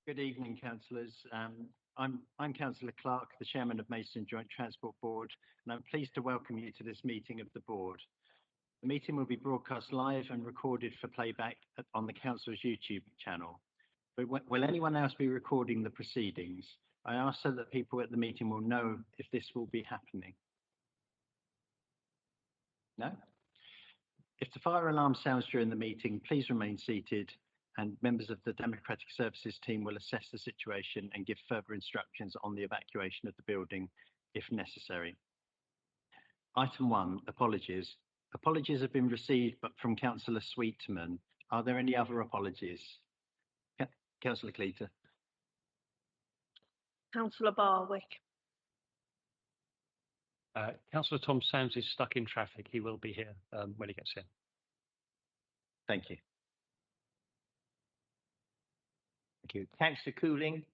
Good evening, councillors. I'm Councillor Clark, the Chairman of Maidstone Joint Transport Board, and I'm pleased to welcome you to this meeting of the board. The meeting will be broadcast live and recorded for playback on the council's YouTube channel. But will anyone else be recording the proceedings? I ask so that people at the meeting will know if this will be happening. No? If the fire alarm sounds during the meeting, please remain seated, and members of the Democratic Services team will assess the situation and give further instructions on the evacuation of the building if necessary. Item 1, apologies. Apologies have been received but from Councillor Sweetman. Are there any other apologies? Councillor Cleater. Councillor Barwick. Councillor Tom Sands is stuck in traffic. He will be here when he gets in. Thank you. Thank you. Councillor Cooling,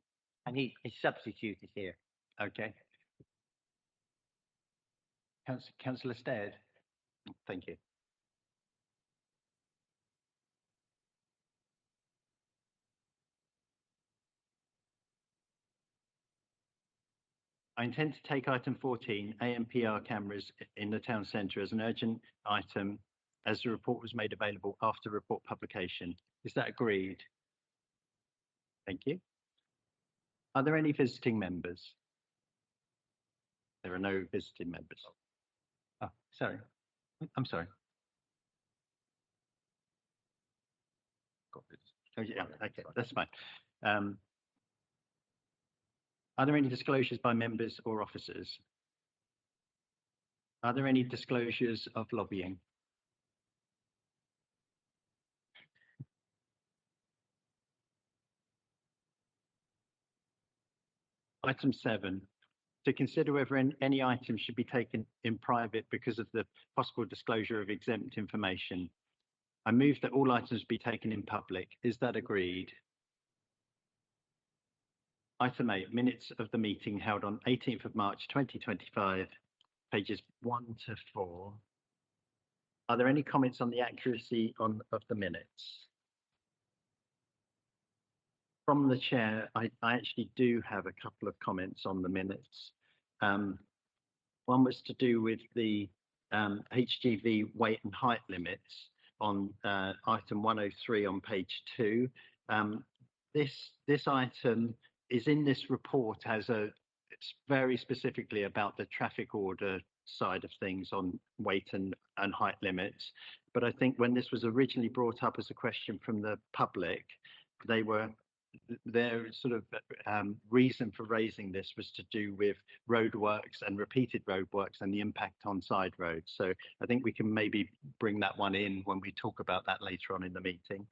and his substitute is here. Okay. Councillor Stead. Thank you. I intend to take item 14, AMPR cameras in the town centre, as an urgent item, as the report was made available after report publication. Is that agreed? Thank you. Are there any visiting members? There are no visiting members. Oh, sorry. I'm sorry. Oh, yeah, okay, that's fine. Are there any disclosures by members or officers? Are there any disclosures of lobbying? Item 7, to consider whether any item should be taken in private because of the possible disclosure of exempt information. I move that all items be taken in public. Is that agreed? Item 8, minutes of the meeting held on 18th of March 2025, pages 1 to 4. Are there any comments on the accuracy of the minutes? From the chair, I actually do have a couple of comments on the minutes. One was to do with the HGV weight and height limits on item 103 on page 2. This item is in this report it's very specifically about the traffic order side of things on weight and height limits. But I think when this was originally brought up as a question from the public, their sort of reason for raising this was to do with roadworks and repeated roadworks and the impact on side roads. So I think we can maybe bring that one in when we talk about that later on in the meeting.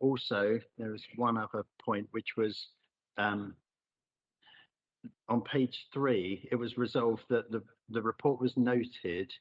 Also, there was one other point, which was on page 3, it was resolved that the report was noted.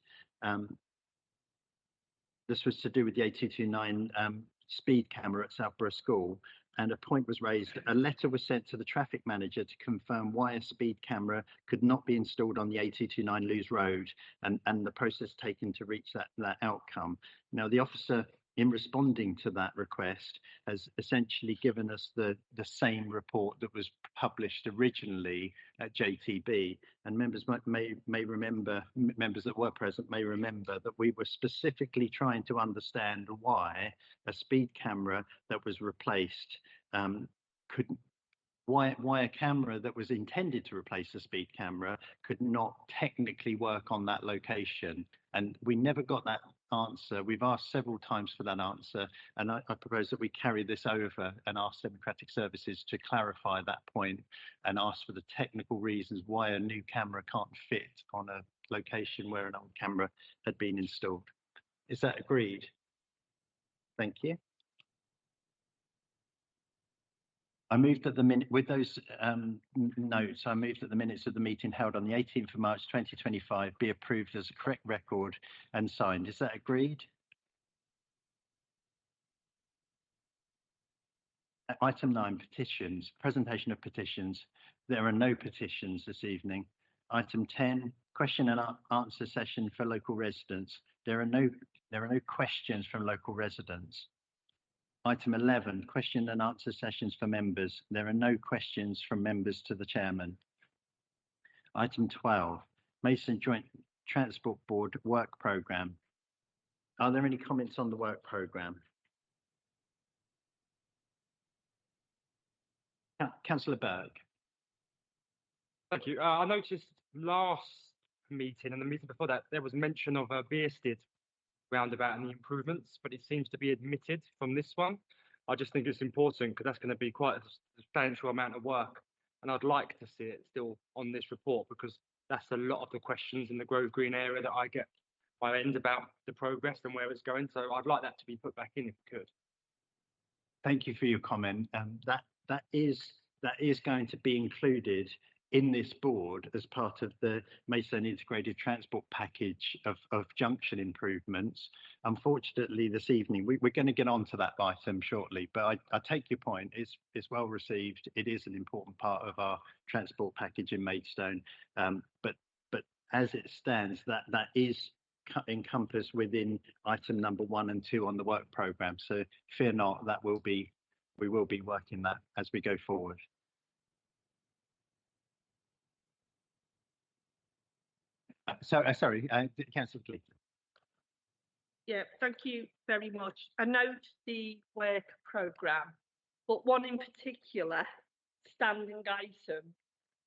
This was to do with the A229 speed camera at Southborough School, and a point was raised. A letter was sent to the traffic manager to confirm why a speed camera could not be installed on the A229 Lewes Road, and the process taken to reach that outcome. Now, the officer, in responding to that request, has essentially given us the same report that was published originally at JTB. And members may remember, members that were present may remember that we were specifically trying to understand why a speed camera that was replaced why a camera that was intended to replace a speed camera could not technically work on that location. And we never got that answer. We've asked several times for that answer, and I propose that we carry this over and ask Democratic Services to clarify that point and ask for the technical reasons why a new camera can't fit on a location where an old camera had been installed. Is that agreed? Thank you. I move that with those notes, I move that the minutes of the meeting held on the 18th of March 2025 be approved as a correct record and signed. Is that agreed? Item 9, petitions, presentation of petitions. There are no petitions this evening. Item 10, question and answer session for local residents. There are no questions from local residents. Item 11, question and answer sessions for members. There are no questions from members to the chairman. Item 12, Maidstone Joint Transport Board work programme. Are there any comments on the work programme? Councillor Berg. Thank you. I noticed last meeting and the meeting before that, there was mention of a Bearsted roundabout and the improvements, but it seems to be omitted from this one. I just think it's important because that's going to be quite a substantial amount of work. And I'd like to see it still on this report because that's a lot of the questions in the Grove Green area that I get by end about the progress and where it's going. So I'd like that to be put back in if we could. Thank you for your comment. That is going to be included in this board as part of the Maidstone Integrated Transport Package of junction improvements. Unfortunately, this evening, we're going to get onto that item shortly, but I take your point. It's well received. It is an important part of our transport package in Maidstone. But as it stands, that is encompassed within item number 1 and 2 on the work programme. So fear not, we will be working that as we go forward. Sorry, Councillor Gleeson. Yeah, thank you very much. I note the work programme, but one in particular, standing item,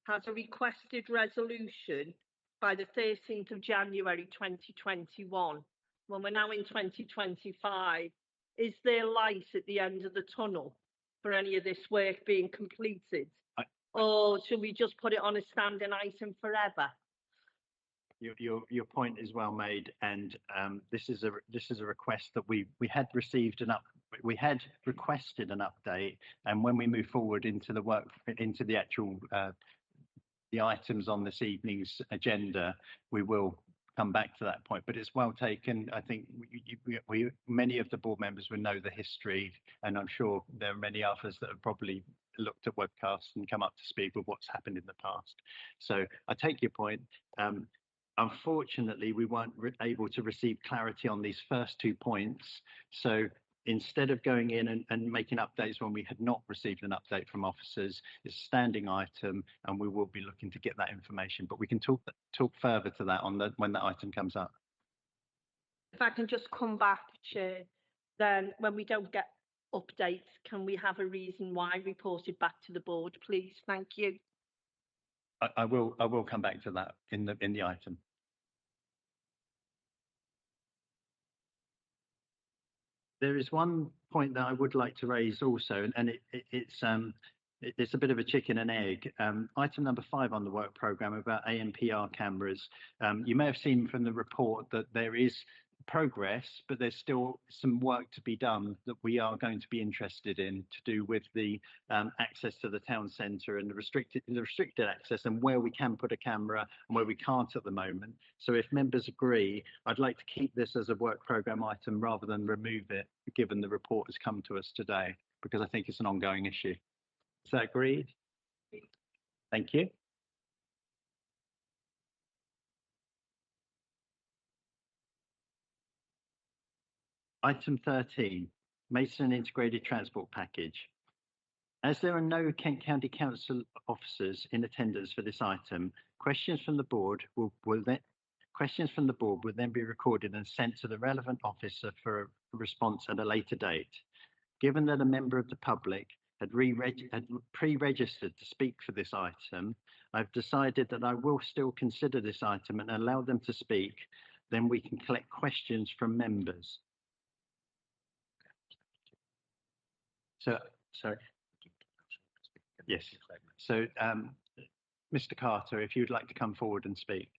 has a requested resolution by the 13th of January 2021. When we're now in 2025, is there light at the end of the tunnel for any of this work being completed? Or should we just put it on a standing item forever? Your point is well made, and this is a request that we had received we had requested an update, and when we move forward into the work into the actual the items on this evening's agenda, we will come back to that point. But it's well taken. I think many of the board members will know the history, and I'm sure there are many others that have probably looked at webcasts and come up to speed with what's happened in the past. So I take your point. Unfortunately, we weren't able to receive clarity on these first 2 points. So instead of going in and making updates when we had not received an update from officers, it's a standing item, and we will be looking to get that information. But we can talk further to that when that item comes up. If I can just come back, Chair, then when we don't get updates, can we have a reason why reported back to the board, please? Thank you. I will come back to that in the item. There is one point that I would like to raise also, and it's a bit of a chicken and egg. Item number 5 on the work programme about ANPR cameras. You may have seen from the report that there is progress, but there's still some work to be done that we are going to be interested in to do with the access to the town centre and the restricted access, and where we can put a camera and where we can't at the moment. So if members agree, I'd like to keep this as a work programme item rather than remove it, given the report has come to us today, because I think it's an ongoing issue. Is that agreed? Thank you. Item 13, Maidstone Integrated Transport Package. As there are no Kent County Council officers in attendance for this item, questions from the board will then be recorded and sent to the relevant officer for a response at a later date. Given that a member of the public had pre-registered to speak for this item, I've decided that I will still consider this item and allow them to speak. Then we can collect questions from members. So, sorry. Yes. So, Mr. Carter, if you'd like to come forward and speak.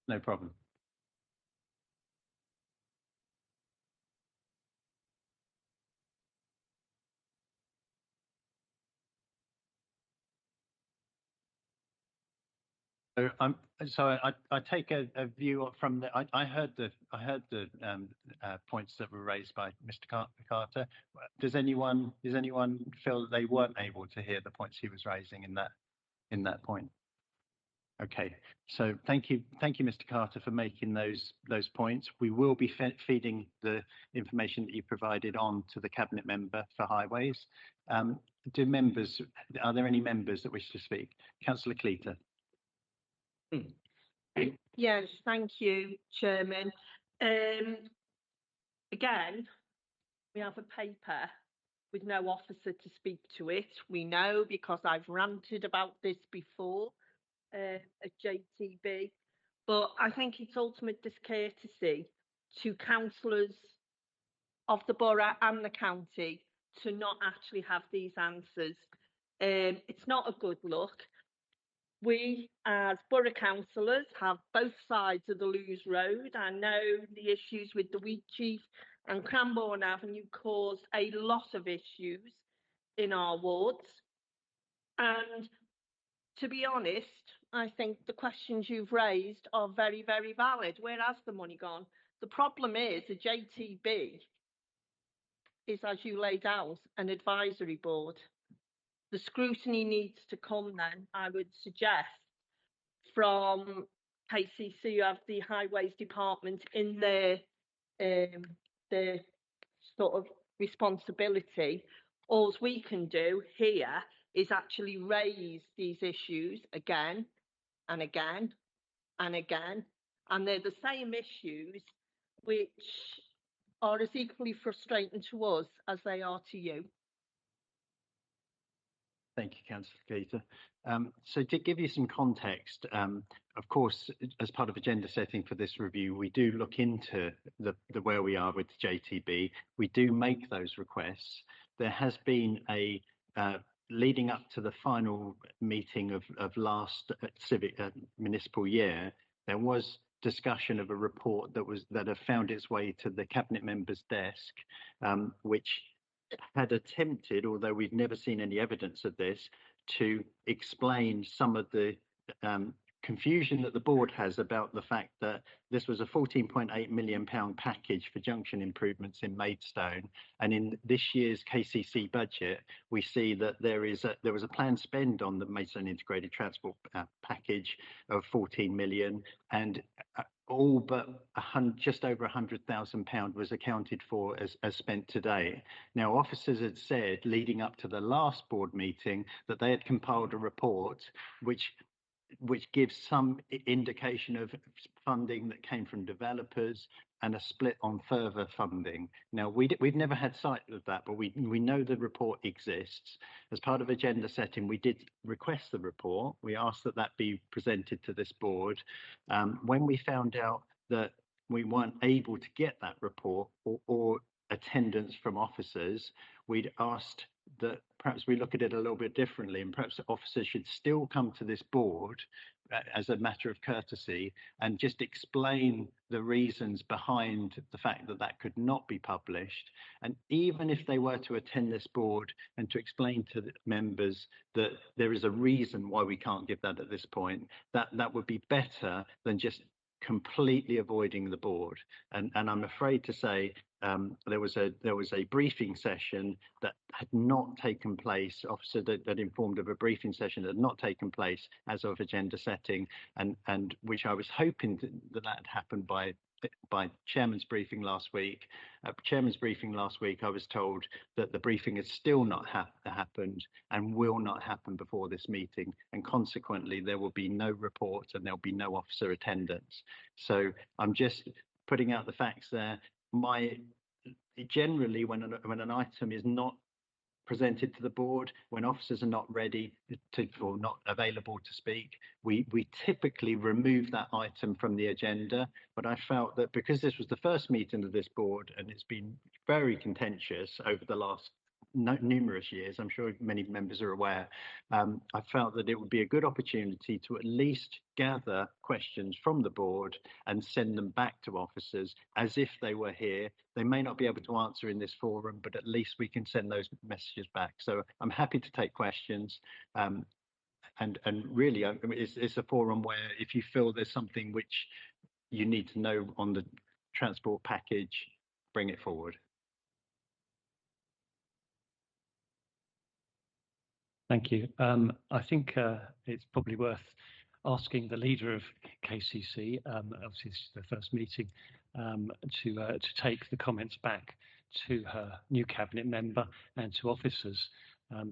No problem. So I take a view from the I heard the points that were raised by Mr. Carter. Does anyone feel that they weren't able to hear the points he was raising in that point? Okay, so thank you, Mr. Carter, for making those points. We will be feeding the information that you provided on to the cabinet member for highways. Are there any members that wish to speak? Councillor Cleater. Yes, thank you, Chairman. Again, we have a paper with no officer to speak to it. We know because I've ranted about this before at JTB, but I think it's ultimate discourtesy to councillors of the borough and the county to not actually have these answers. It's not a good look. We, as borough councillors, have both sides of the Lewes Road. I know the issues with the Wheatsheaf and Cranbourne Avenue caused a lot of issues in our wards. And to be honest, I think the questions you've raised are very, very valid. Where has the money gone? The problem is the JTB is, as you laid out, an advisory board. The scrutiny needs to come then, I would suggest, from KCC, of the Highways Department in their sort of responsibility. All we can do here is actually raise these issues again and again and again, and they're the same issues which are as equally frustrating to us as they are to you. Thank you, Councillor Cleater. So to give you some context, of course, as part of agenda setting for this review, we do look into the where we are with JTB. We do make those requests. There has been a leading up to the final meeting of last municipal year. There was discussion of a report that have found its way to the cabinet member's desk, which had attempted, although we've never seen any evidence of this, to explain some of the confusion that the board has about the fact that this was a £14.8 million package for junction improvements in Maidstone, and in this year's KCC budget we see that there was a planned spend on the Maidstone integrated transport package of 14 million, and all but just over £100,000 was accounted for as spent today. Now, officers had said leading up to the last board meeting that they had compiled a report which gives some indication of funding that came from developers and a split on further funding. Now, we've never had sight of that, but we know the report exists. As part of agenda setting, we did request the report. We asked that be presented to this board. When we found out that we weren't able to get that report or attendance from officers, we'd asked that perhaps we look at it a little bit differently, and perhaps officers should still come to this board as a matter of courtesy and just explain the reasons behind the fact that that could not be published. And even if they were to attend this board and to explain to the members that there is a reason why we can't give that at this point, that would be better than just completely avoiding the board. And I'm afraid to say there was a briefing session that had not taken place. Officer that informed of a briefing session that had not taken place as of agenda setting, and which I was hoping that had happened by chairman's briefing last week. Chairman's briefing last week, I was told that the briefing has still not happened and will not happen before this meeting, and consequently there will be no report and there'll be no officer attendance. So I'm just putting out the facts there. Generally, when an item is not presented to the board, when officers are not ready or not available to speak, we typically remove that item from the agenda. But I felt that because this was the first meeting of this board and it's been very contentious over the last numerous years, I'm sure many members are aware, I felt that it would be a good opportunity to at least gather questions from the board and send them back to officers as if they were here. They may not be able to answer in this forum, but at least we can send those messages back. So I'm happy to take questions. And really, I mean, it's a forum where if you feel there's something which you need to know on the transport package, bring it forward. Thank you. I think it's probably worth asking the leader of KCC, obviously this is the first meeting, to take the comments back to her new cabinet member and to officers,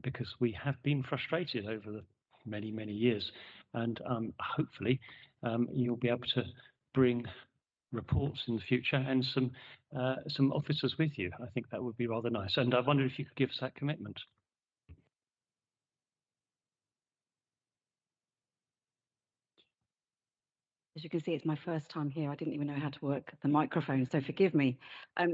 because we have been frustrated over the many years, and hopefully you'll be able to bring reports in the future and some officers with you. I think that would be rather nice, and I wonder if you could give us that commitment. As you can see, it's my first time here. I didn't even know how to work the microphone, so forgive me.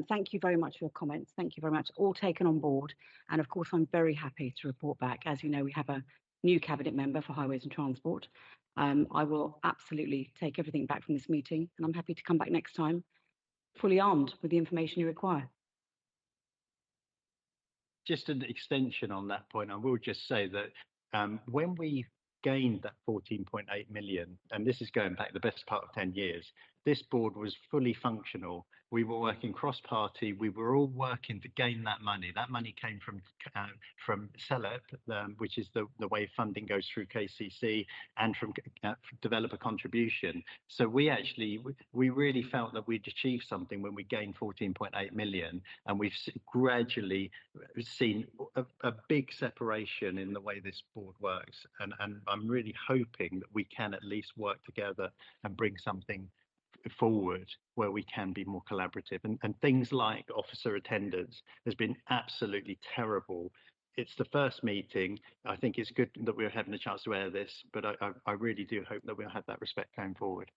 Thank you very much for your comments. Thank you very much. All taken on board. And of course, I'm very happy to report back. As you know, we have a new cabinet member for highways and transport. I will absolutely take everything back from this meeting, and I'm happy to come back next time fully armed with the information you require. Just an extension on that point, I will just say that when we gained that 14.8 million, and this is going back the best part of 10 years, this board was fully functional. We were working cross-party. We were all working to gain that money. That money came from CELEP, which is the way funding goes through KCC, and from developer contribution. So we really felt that we'd achieved something when we gained 14.8 million, and we've gradually seen a big separation in the way this board works. And I'm really hoping that we can at least work together and bring something forward where we can be more collaborative, and things like officer attendance has been absolutely terrible. It's the first meeting. I think it's good that we're having a chance to air this, but I really do hope that we'll have that respect going forward.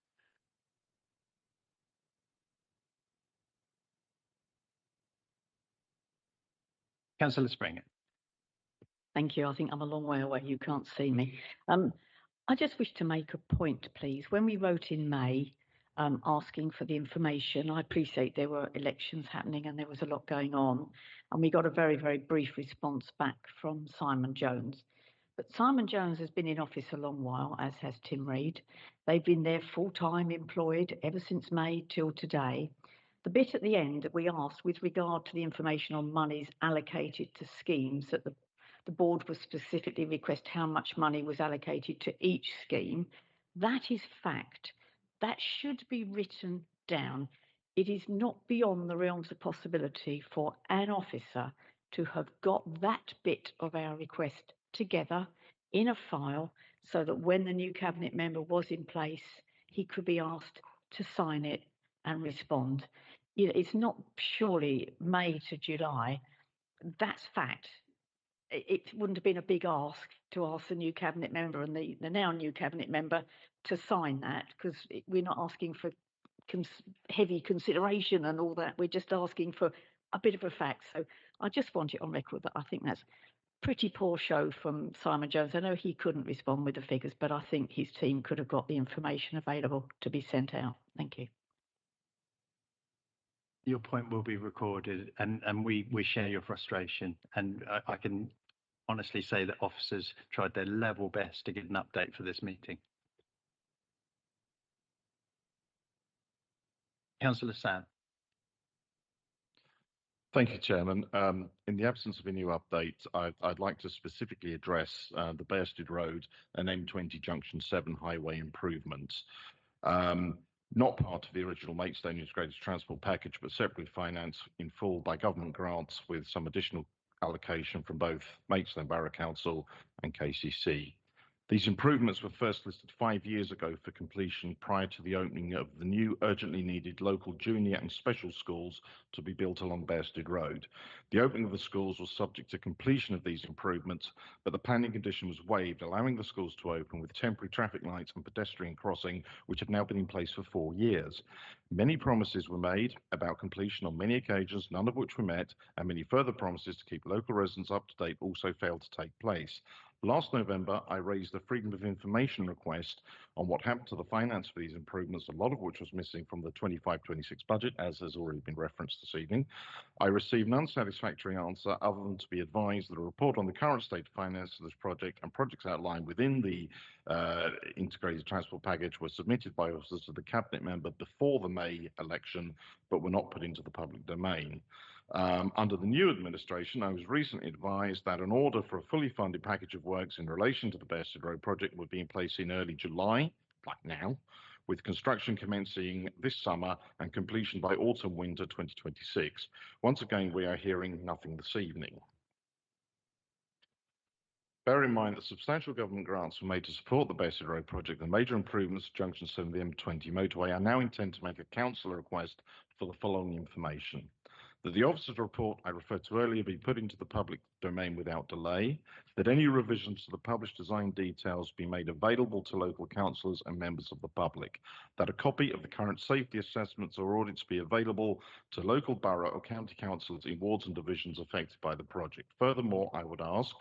Councillor Springer. Thank you. I think I'm a long way away. You can't see me. I just wish to make a point, please. When we wrote in May, asking for the information, I appreciate there were elections happening and there was a lot going on, and we got a very brief response back from Simon Jones. But Simon Jones has been in office a long while, as has Tim Reid. They've been there full-time employed ever since May till today. The bit at the end that we asked with regard to the information on monies allocated to schemes, that the board was specifically request how much money was allocated to each scheme, that is fact. That should be written down. It is not beyond the realms of possibility for an officer to have got that bit of our request together in a file so that when the new cabinet member was in place, he could be asked to sign it and respond. You know, it's not purely May to July. That's fact. It wouldn't have been a big ask to ask the new cabinet member and the now new cabinet member to sign that, because we're not asking for heavy consideration and all that. We're just asking for a bit of a fact. So I just want it on record that I think that's pretty poor show from Simon Jones. I know he couldn't respond with the figures, but I think his team could have got the information available to be sent out. Thank you. Your point will be recorded, and we share your frustration, and I can honestly say that officers tried their level best to get an update for this meeting. Councillor Sam. Thank you, Chairman. In the absence of a new update, I'd like to specifically address the Bearsted Road and M20 Junction 7 highway improvements. Not part of the original Maidstone Integrated Transport Package, but separately financed in full by government grants with some additional allocation from both Maidstone Borough Council and KCC. These improvements were first listed 5 years ago for completion prior to the opening of the new urgently needed local junior and special schools to be built along Bearsted Road. The opening of the schools was subject to completion of these improvements, but the planning condition was waived, allowing the schools to open with temporary traffic lights and pedestrian crossing, which have now been in place for 4 years. Many promises were made about completion on many occasions, none of which were met, and many further promises to keep local residents up to date also failed to take place. Last November, I raised a Freedom of Information request on what happened to the finance for these improvements, a lot of which was missing from the 25-26 budget, as has already been referenced this evening. I received an unsatisfactory answer other than to be advised that a report on the current state of finance of this project and projects outlined within the integrated transport package were submitted by officers to the cabinet member before the May election, but were not put into the public domain. Under the new administration, I was recently advised that an order for a fully funded package of works in relation to the Bearsted Road project would be in place in early July, like now, with construction commencing this summer and completion by autumn-winter 2026. Once again, we are hearing nothing this evening. Bear in mind that substantial government grants were made to support the Bearsted Road project. The major improvements to Junction 7 of the M20 motorway. I now intend to make a council request for the following information. That the officer's report I referred to earlier be put into the public domain without delay, that any revisions to the published design details be made available to local councillors and members of the public, that a copy of the current safety assessments or audits be available to local borough or county councillors in wards and divisions affected by the project. Furthermore, I would ask,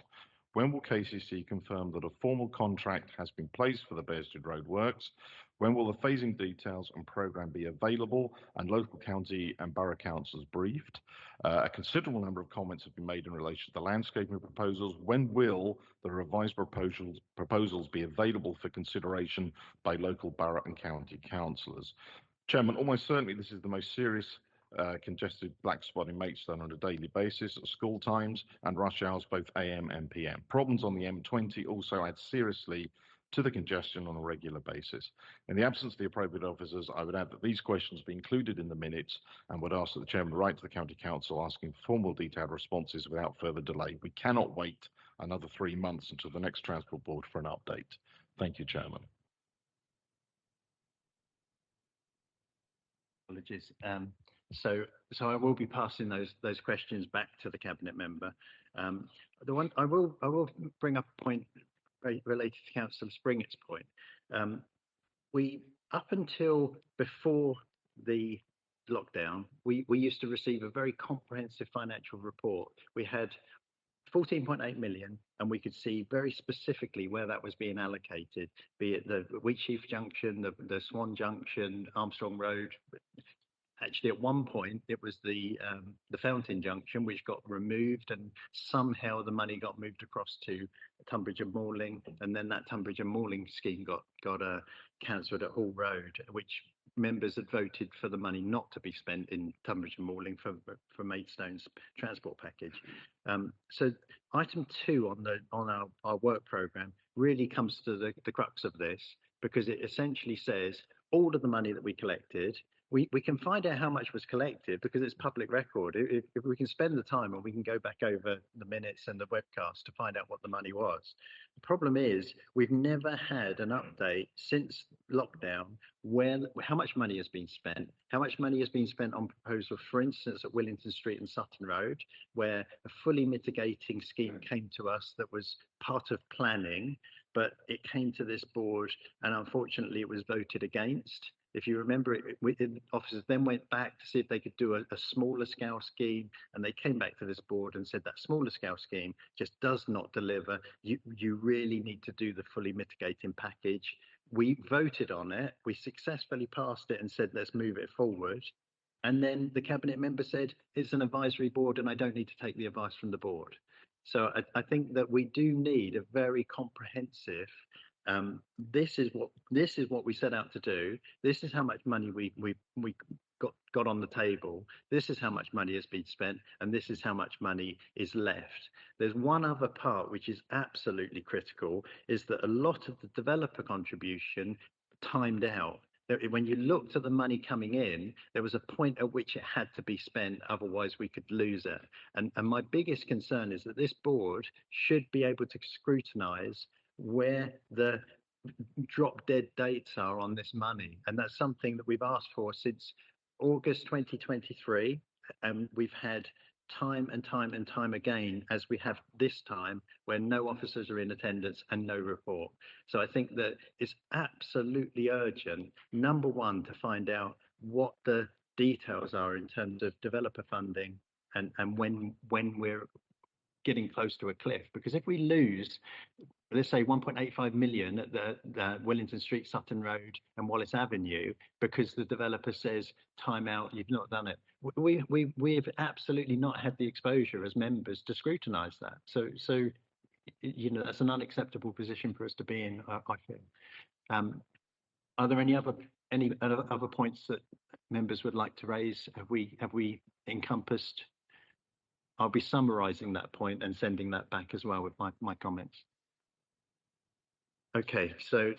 when will KCC confirm that a formal contract has been placed for the Bearsted Road works? When will the phasing details and programme be available and local county and borough councillors briefed? A considerable number of comments have been made in relation to the landscaping proposals. When will the revised proposals be available for consideration by local borough and county councillors? Chairman, almost certainly this is the most serious congested black spot in Maidstone on a daily basis at school times and rush hours, both AM and PM. Problems on the M20 also add seriously to the congestion on a regular basis. In the absence of the appropriate officers, I would add that these questions be included in the minutes and would ask that the Chairman write to the County Council asking for formal detailed responses without further delay. We cannot wait another 3 months until the next Transport Board for an update. Thank you, Chairman. Apologies. So I will be passing those questions back to the cabinet member. The one I will bring up a point related to Councillor Springett's point. We up until before the lockdown, we used to receive a very comprehensive financial report. We had 14.8 million, and we could see very specifically where that was being allocated, be it the Wheatsheaf Junction, the Swan Junction, Armstrong Road. Actually, at one point, it was the Fountain Junction, which got removed, and somehow the money got moved across to Tunbridge and Malling, and then that Tunbridge and Malling scheme got cancelled at Hall Road, which members had voted for the money not to be spent in Tunbridge and Malling for Maidstone's transport package. So item 2 on our work programme really comes to the crux of this, because it essentially says all of the money that we collected. We can find out how much was collected because it's public record. If we can spend the time and we can go back over the minutes and the webcast to find out what the money was. The problem is we've never had an update since lockdown how much money has been spent, how much money has been spent on proposals, for instance, at Willington Street and Sutton Road, where a fully mitigating scheme came to us that was part of planning, but it came to this board and unfortunately it was voted against. If you remember, officers then went back to see if they could do a smaller scale scheme, and they came back to this board and said that smaller scale scheme just does not deliver. You really need to do the fully mitigating package. We voted on it, we successfully passed it and said, let's move it forward. And then the cabinet member said, it's an advisory board and I don't need to take the advice from the board. So I think that we do need a very comprehensive this is what we set out to do. This is how much money we got on the table. This is how much money has been spent, and this is how much money is left. There's one other part which is absolutely critical, is that a lot of the developer contribution timed out. When you looked at the money coming in, there was a point at which it had to be spent, otherwise we could lose it. And my biggest concern is that this board should be able to scrutinise where the drop dead dates are on this money. And that's something that we've asked for since August 2023. And we've had time and time and time again, as we have this time, where no officers are in attendance and no report. So I think that it's absolutely urgent, number one, to find out what the details are in terms of developer funding and when we're getting close to a cliff. Because if we lose, let's say 1.85 million at the Wellington Street, Sutton Road and Wallace Avenue, because the developer says, time out, you've not done it. We've absolutely not had the exposure as members to scrutinise that. So, you know, that's an unacceptable position for us to be in, I feel. Are there any other points that members would like to raise? Have we encompassed? I'll be summarising that point and sending that back as well with my comments. Okay, so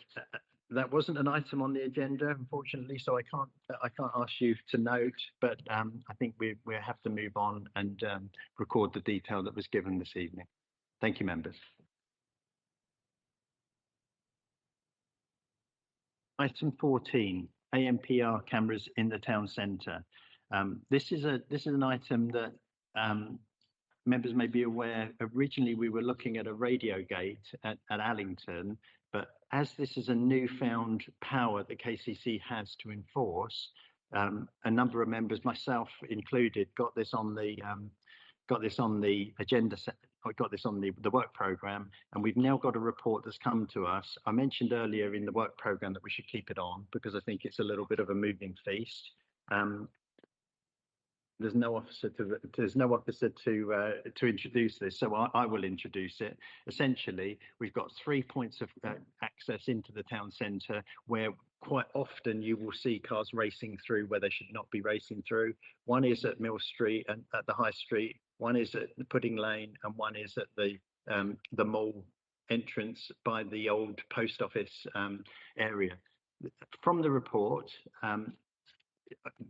that wasn't an item on the agenda, unfortunately, so I can't ask you to note, but I think we have to move on and record the detail that was given this evening. Thank you, members. Item 14, AMPR cameras in the town centre. This is an item that members may be aware. Originally, we were looking at a radio gate at Allington, but as this is a newfound power that KCC has to enforce, a number of members, myself included, got this on the agenda set. I got this on the work programme, and we've now got a report that's come to us. I mentioned earlier in the work programme that we should keep it on because I think it's a little bit of a moving feast. There's no officer to introduce this, so I will introduce it. Essentially, we've got 3 points of access into the town centre where quite often you will see cars racing through where they should not be racing through. One is at Mill Street and at the High Street, one is at the Pudding Lane, and one is at the mall entrance by the old post office area. From the report,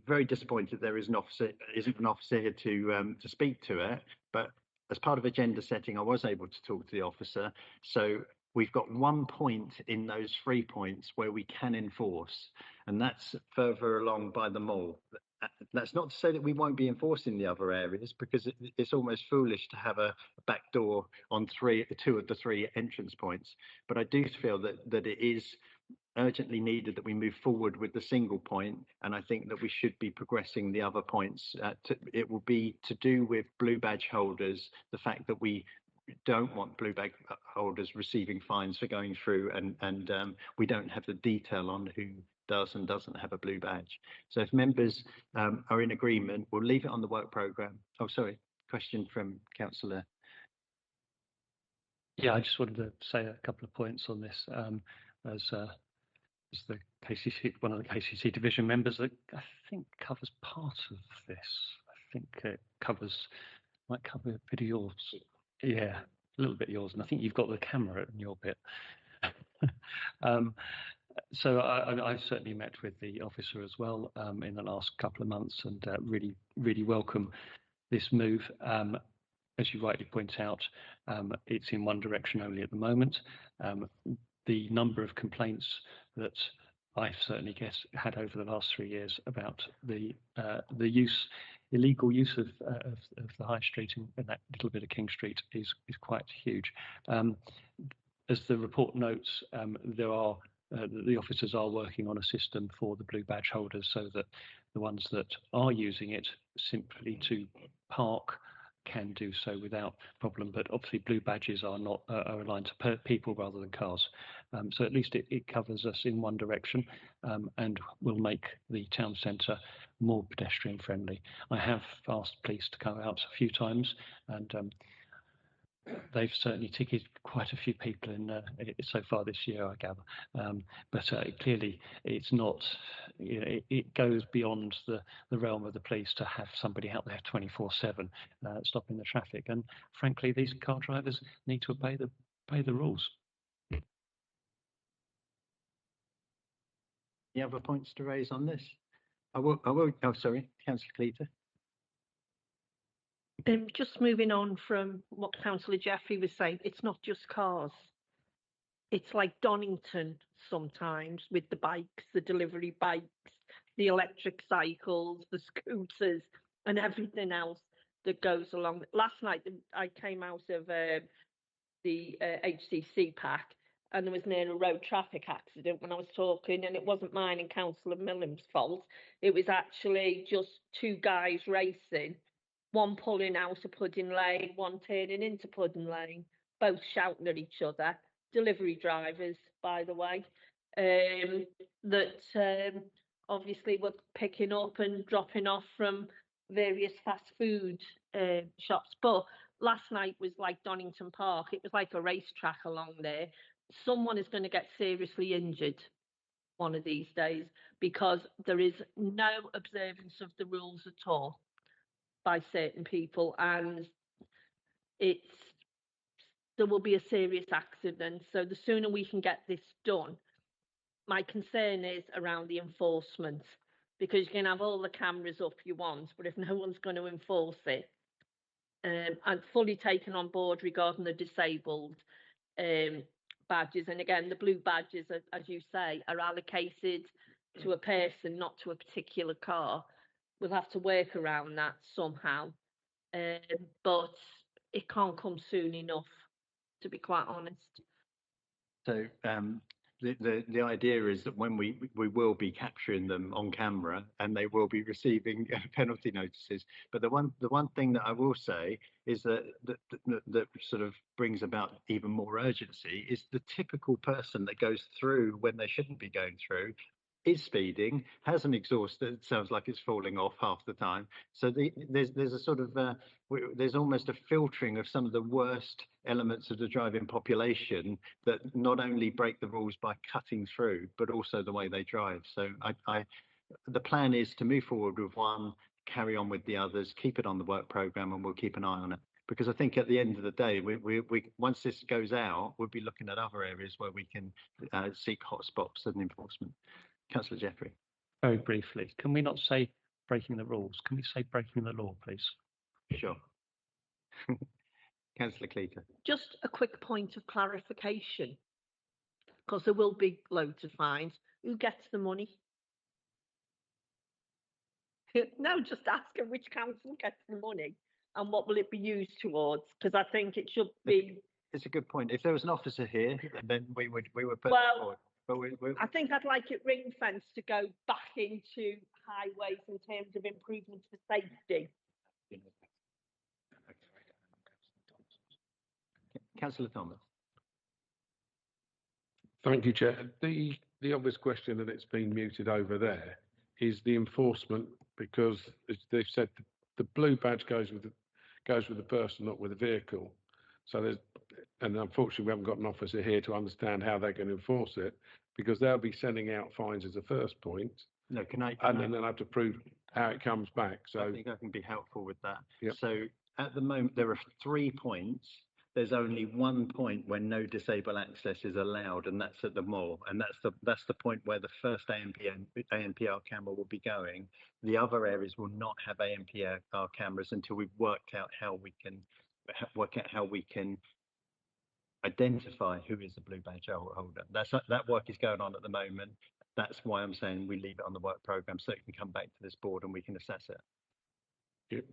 very disappointed there isn't an officer here to speak to it, but as part of agenda setting, I was able to talk to the officer. So we've got 1 point in those 3 points where we can enforce, and that's further along by the mall. That's not to say that we won't be enforcing the other areas, because it's almost foolish to have a back door on two of the 3 entrance points. But I do feel that it is urgently needed that we move forward with the single point, and I think that we should be progressing the other points. It will be to do with blue badge holders, the fact that we don't want blue badge holders receiving fines for going through, and we don't have the detail on who does and doesn't have a blue badge. So if members are in agreement, we'll leave it on the work programme. Oh, sorry, question from Councillor. Yeah, I just wanted to say a couple of points on this. As the KCC, one of the KCC division members, that I think covers part of this. I think it might cover a bit of yours. Yeah, a little bit of yours, and I think you've got the camera in your bit. So I've certainly met with the officer as well in the last couple of months, and really welcome this move. As you rightly point out, it's in one direction only at the moment. The number of complaints that I've certainly had over the last 3 years about the illegal use of the High Street and that little bit of King Street is quite huge. As the report notes, the officers are working on a system for the blue badge holders, so that the ones that are using it simply to park can do so without problem. But obviously blue badges are aligned to people rather than cars. So at least it covers us in one direction, and will make the town centre more pedestrian friendly. I have asked police to come out a few times, and they've certainly ticketed quite a few people in so far this year, I gather. But clearly, it's not. You know, it goes beyond the realm of the police to have somebody out there 24/7 stopping the traffic. And frankly, these car drivers need to obey the rules. Any other points to raise on this? I will. Oh, sorry, Councillor Cleaver. Just moving on from what Councillor Jeffrey was saying, it's not just cars. it's like Donington sometimes with the bikes, the delivery bikes, the electric cycles, the scooters, and everything else that goes along. Last night, I came out of the HCC pack, and there was near a road traffic accident when I was talking, and it wasn't mine and Councillor Millam's fault. It was actually just two guys racing, one pulling out of Pudding Lane, one turning into Pudding Lane, both shouting at each other. Delivery drivers, by the way, that obviously were picking up and dropping off from various fast food shops. But last night was like Donington Park. It was like a racetrack along there. Someone is going to get seriously injured one of these days because there is no observance of the rules at all by certain people, and there will be a serious accident. So the sooner we can get this done, my concern is around the enforcement, because you can have all the cameras up you want, but if no one's going to enforce it, I'm fully taken on board regarding the disabled badges. And again, the blue badges, as you say, are allocated to a person, not to a particular car. We'll have to work around that somehow, but it can't come soon enough, to be quite honest. So the idea is that when we will be capturing them on camera and they will be receiving penalty notices. But the one thing that I will say is that sort of brings about even more urgency is the typical person that goes through when they shouldn't be going through is speeding, has an exhaust that sounds like it's falling off half the time. So there's a sort of there's almost a filtering of some of the worst elements of the driving population that not only break the rules by cutting through, but also the way they drive. So the plan is to move forward with one, carry on with the others, keep it on the work programme, and we'll keep an eye on it. Because I think at the end of the day, we once this goes out, we'll be looking at other areas where we can seek hotspots and enforcement. Councillor Jeffrey. Very briefly, can we not say breaking the rules? Can we say breaking the law, please? Sure. Councillor Cleater. Just a quick point of clarification, because there will be loads of fines. Who gets the money? No, just asking which council gets the money and what will it be used towards, because I think it should be. It's a good point. If there was an officer here, then we would put well, it forward. But I think I'd like it ring fenced to go back into highways in terms of improvements for safety. Councillor Thomas. Thank you, Chair. The obvious question, and it's been muted over there, is the enforcement, because as they've said, the blue badge goes with the person, not with the vehicle. So and unfortunately we haven't got an officer here to understand how they're going to enforce it, because they'll be sending out fines as a first point. No, then they'll have to prove how it comes back. So I think I can be helpful with that. Yep. So at the moment there are 3 points. There's only 1 point where no disabled access is allowed, and that's at the mall. And that's the point where the first ANPR camera will be going. The other areas will not have ANPR cameras until we've worked out how we can identify who is the blue badge holder. That work is going on at the moment. That's why I'm saying we leave it on the work programme so it can come back to this board and we can assess it. Yep.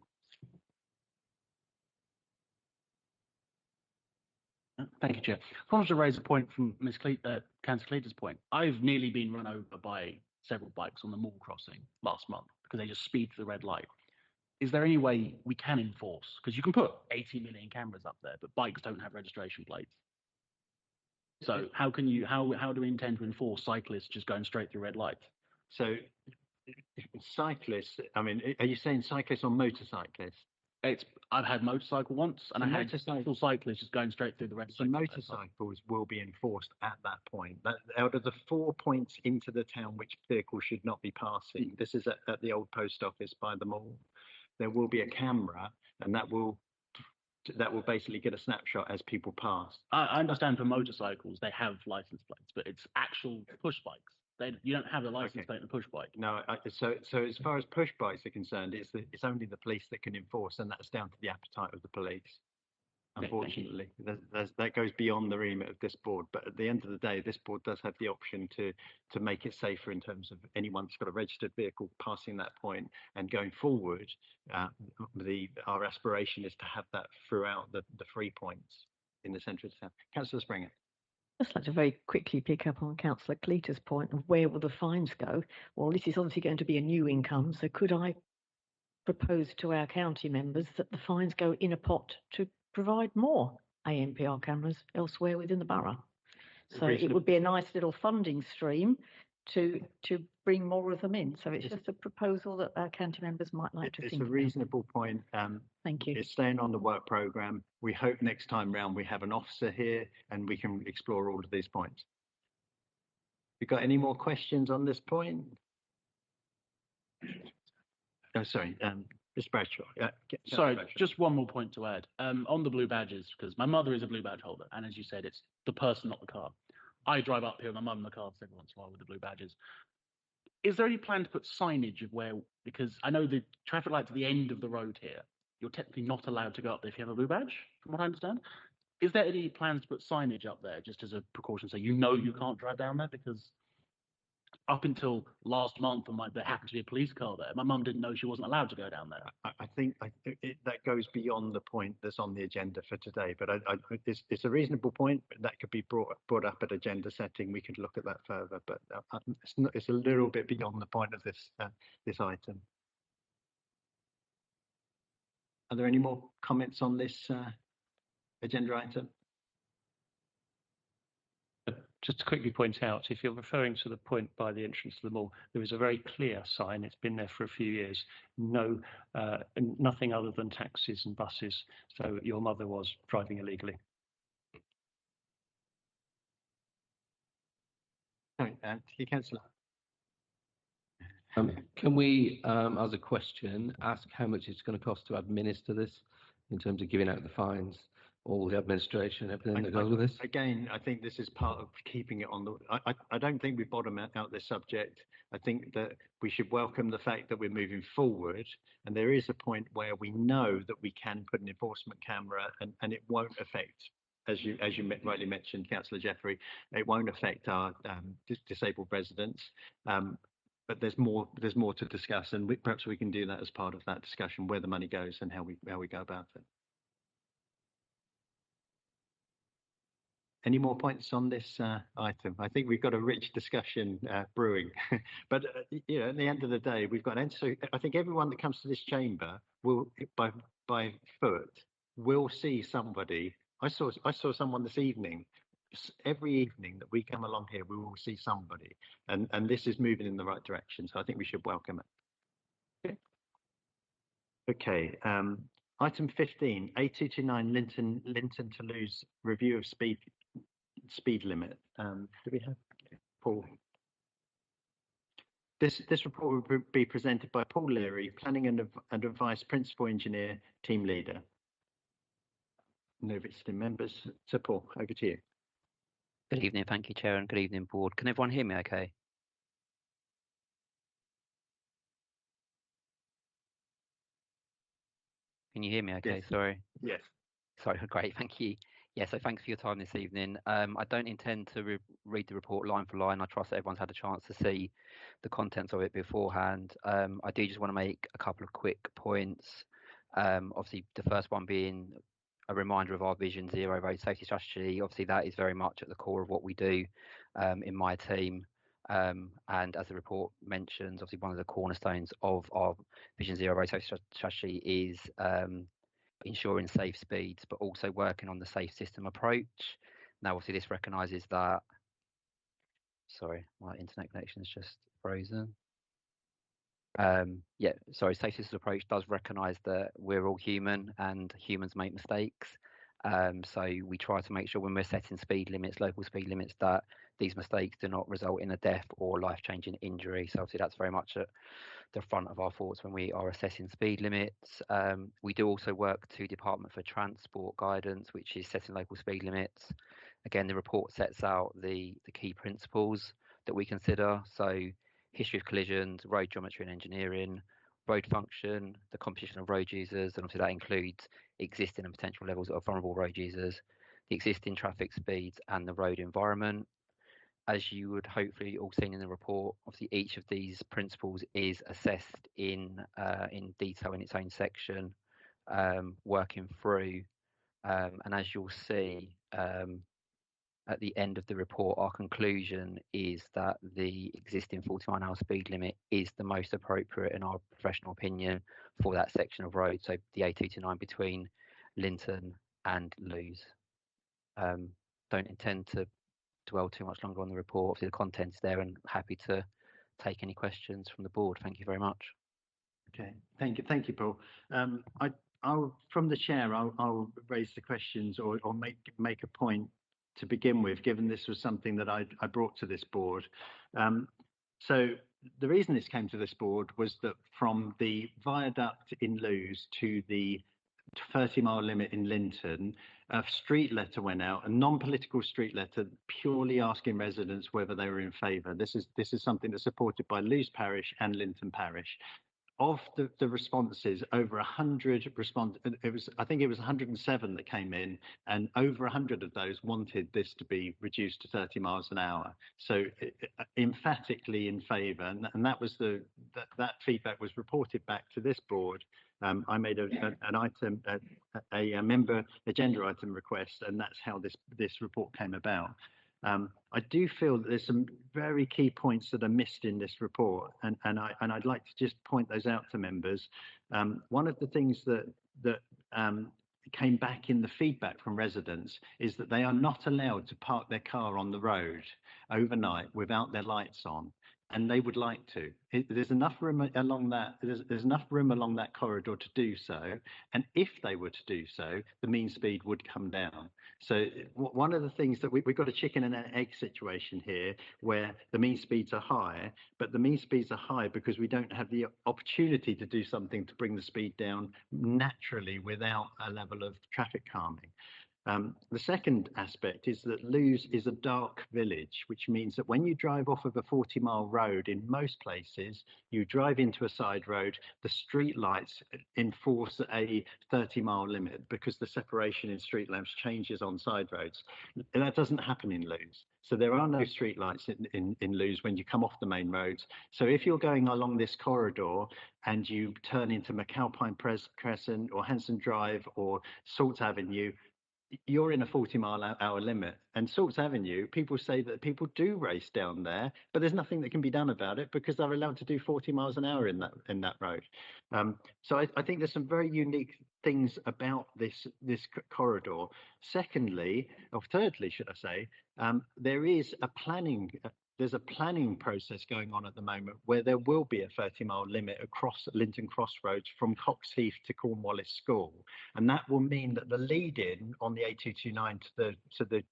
Thank you, Chair. I wanted to raise a point from Councillor Cleater's point. I've nearly been run over by several bikes on the mall crossing last month because they just speed through the red light. Is there any way we can enforce? Because you can put 80 million cameras up there, but bikes don't have registration plates. So how do we intend to enforce cyclists just going straight through red lights? So cyclists, I mean, are you saying cyclists or motorcyclists? I've had motorcycle once, and I had cyclists just going straight through the red. So motorcycles will be enforced at that point. Out of the 4 points into the town which vehicles should not be passing, this is at the old post office by the mall. There will be a camera, and that will basically get a snapshot as people pass. I understand for motorcycles they have license plates, but it's actual push bikes. You don't have a license plate on a push bike. No, so as far as push bikes are concerned, it's only the police that can enforce, and that's down to the appetite of the police. Okay, thank you. Unfortunately, that goes beyond the remit of this board. But at the end of the day, this board does have the option to make it safer in terms of anyone that's got a registered vehicle passing that point. And going forward, our aspiration is to have that throughout the 3 points in the centre of town. Councillor Springer. Just like to very quickly pick up on Councillor Cleater's point of where will the fines go? Well, this is obviously going to be a new income, so could I propose to our county members that the fines go in a pot to provide more ANPR cameras elsewhere within the borough? So it would be a nice little funding stream to bring more of them in. So it's just a proposal that our county members might like to think about. It's a reasonable point. Thank you. It's staying on the work programme. We hope next time round we have an officer here and we can explore all of these points. You got any more questions on this point? Oh, sorry, Mr. Bradshaw. Sorry, just one more point to add. On the blue badges, because my mother is a blue badge holder, and as you said, it's the person, not the car. I drive up here with my mum in the car every once in a while with the blue badges. Is there any plan to put signage of where, because I know the traffic lights at the end of the road here, you're technically not allowed to go up there if you have a blue badge, from what I understand. Is there any plans to put signage up there just as a precaution so you know you can't drive down there? Because up until last month, there happened to be a police car there. My mum didn't know she wasn't allowed to go down there. I think that goes beyond the point that's on the agenda for today. But it's a reasonable point. That could be brought up at agenda setting. We could look at that further. But it's a little bit beyond the point of this item. Are there any more comments on this agenda item? Just to quickly point out, if you're referring to the point by the entrance to the mall, there is a very clear sign. It's been there for a few years. No, nothing other than taxis and buses. So your mother was driving illegally. Sorry, Councillor. Can we, as a question, ask how much it's going to cost to administer this in terms of giving out the fines, all the administration, everything that goes with this? Again, I think this is part of keeping it on the. I don't think we bottom out this subject. I think that we should welcome the fact that we're moving forward, and there is a point where we know that we can put an enforcement camera, and it won't affect, as you rightly mentioned, Councillor Jeffrey, it won't affect our disabled residents. But there's more to discuss, and perhaps we can do that as part of that discussion, where the money goes and how we go about it. Any more points on this item? I think we've got a rich discussion brewing, but at the end of the day, we've got. So I think everyone that comes to this chamber will, by foot, will see somebody. I saw someone this evening. Every evening that we come along here, we will see somebody, and this is moving in the right direction. So I think we should welcome it. Okay. Item 15, A229 Linton Toulouse review of speed limit. Do we have Paul? This report will be presented by Paul Leary, Planning and Advice Principal Engineer, Team Leader. No visiting members. So Paul, over to you. Good evening, thank you, Chair, and good evening, Board. Can everyone hear me okay? Can you hear me okay? Yes. Sorry. Yes. Sorry, great, thank you. Yeah, so thanks for your time this evening. I don't intend to read the report line for line. I trust that everyone's had a chance to see the contents of it beforehand. I do just want to make a couple of quick points. Obviously, the first one being a reminder of our Vision Zero Road Safety Strategy. Obviously, that is very much at the core of what we do in my team. And as the report mentions, obviously one of the cornerstones of our Vision Zero Road Safety Strategy is ensuring safe speeds, but also working on the safe system approach. Now, obviously, this recognises that. Sorry, my internet connection is just frozen. Yeah, sorry, safe system approach does recognise that we're all human and humans make mistakes. So we try to make sure when we're setting speed limits, local speed limits, that these mistakes do not result in a death or life-changing injury. So obviously that's very much at the front of our thoughts when we are assessing speed limits. We do also work to Department for Transport guidance, which is setting local speed limits. Again, the report sets out the key principles that we consider. So history of collisions, road geometry and engineering, road function, the composition of road users, and obviously that includes existing and potential levels of vulnerable road users, the existing traffic speeds, and the road environment. As you would hopefully all seen in the report, obviously each of these principles is assessed in detail in its own section, working through. And as you'll see at the end of the report, our conclusion is that the existing 49-hour speed limit is the most appropriate, in our professional opinion, for that section of road. So the A229 between Linton and Lewes. Don't intend to dwell too much longer on the report. Obviously, the content's there, and happy to take any questions from the board. Thank you very much. Okay, thank you, Paul. I'll from the chair, I'll raise the questions or make a point to begin with, given this was something that I brought to this board. So the reason this came to this board was that from the viaduct in Lewes to the 30-mile limit in Linton, a street letter went out, a non-political street letter, purely asking residents whether they were in favour. This is something that's supported by Lewes Parish and Linton Parish. Of the responses, over 100 I think it was 107 that came in, and over 100 of those wanted this to be reduced to 30 miles an hour. So emphatically in favour, and that was that feedback was reported back to this board. I made an item, a member agenda item request, and that's how this report came about. I do feel that there's some very key points that are missed in this report, and I'd like to just point those out to members. One of the things that came back in the feedback from residents is that they are not allowed to park their car on the road overnight without their lights on, and they would like to. There's enough room along that. There's enough room along that corridor to do so, and if they were to do so, the mean speed would come down. So one of the things that we've got a chicken and an egg situation here, where the mean speeds are high, but the mean speeds are high because we don't have the opportunity to do something to bring the speed down naturally without a level of traffic calming. The second aspect is that Lewes is a dark village, which means that when you drive off of a 40-mile road, in most places, you drive into a side road, the street lights enforce a 30-mile limit because the separation in street lamps changes on side roads. And that doesn't happen in Lewes. So there are no street lights in Lewes when you come off the main roads. So if you're going along this corridor and you turn into McAlpine Crescent or Hanson Drive or Salt Avenue, you're in a 40-mile-hour limit. And Salts Avenue, people say that people do race down there, but there's nothing that can be done about it because they're allowed to do 40 miles an hour in that road. So I think there's some very unique things about this corridor. Secondly, or thirdly, should I say, there's a planning process going on at the moment where there will be a 30-mile limit across Linton Crossroads from Coxheath to Cornwallis School, and that will mean that the lead-in on the A229 to the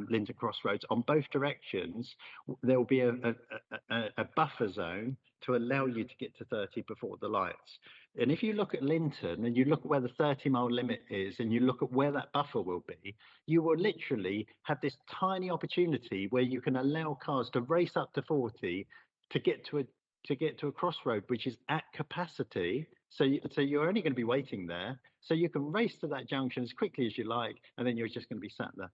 Linton Crossroads on both directions, there will be a buffer zone to allow you to get to 30 before the lights. And if you look at Linton and you look at where the 30-mile limit is and you look at where that buffer will be, you will literally have this tiny opportunity where you can allow cars to race up to 40 to get to a crossroad which is at capacity. So you're only going to be waiting there. So you can race to that junction as quickly as you like, and then you're just going to be sat there.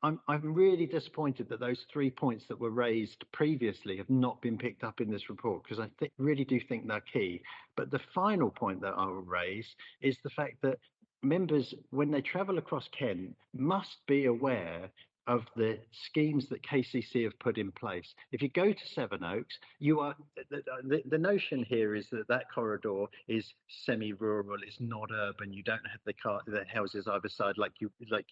I'm really disappointed that those 3 points that were raised previously have not been picked up in this report, because I really do think they're key. But the final point that I will raise is the fact that members, when they travel across Kent, must be aware of the schemes that KCC have put in place. If you go to Sevenoaks, the notion here is that corridor is semi-rural, it's not urban. You don't have the houses either side like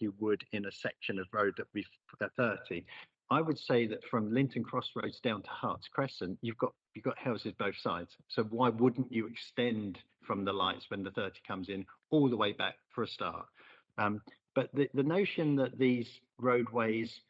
you would in a section of road that we've put at 30. I would say that from Linton Crossroads down to Harts Crescent, you've got houses both sides. So why wouldn't you extend from the lights when the 30 comes in all the way back for a start? But the notion that these roadways,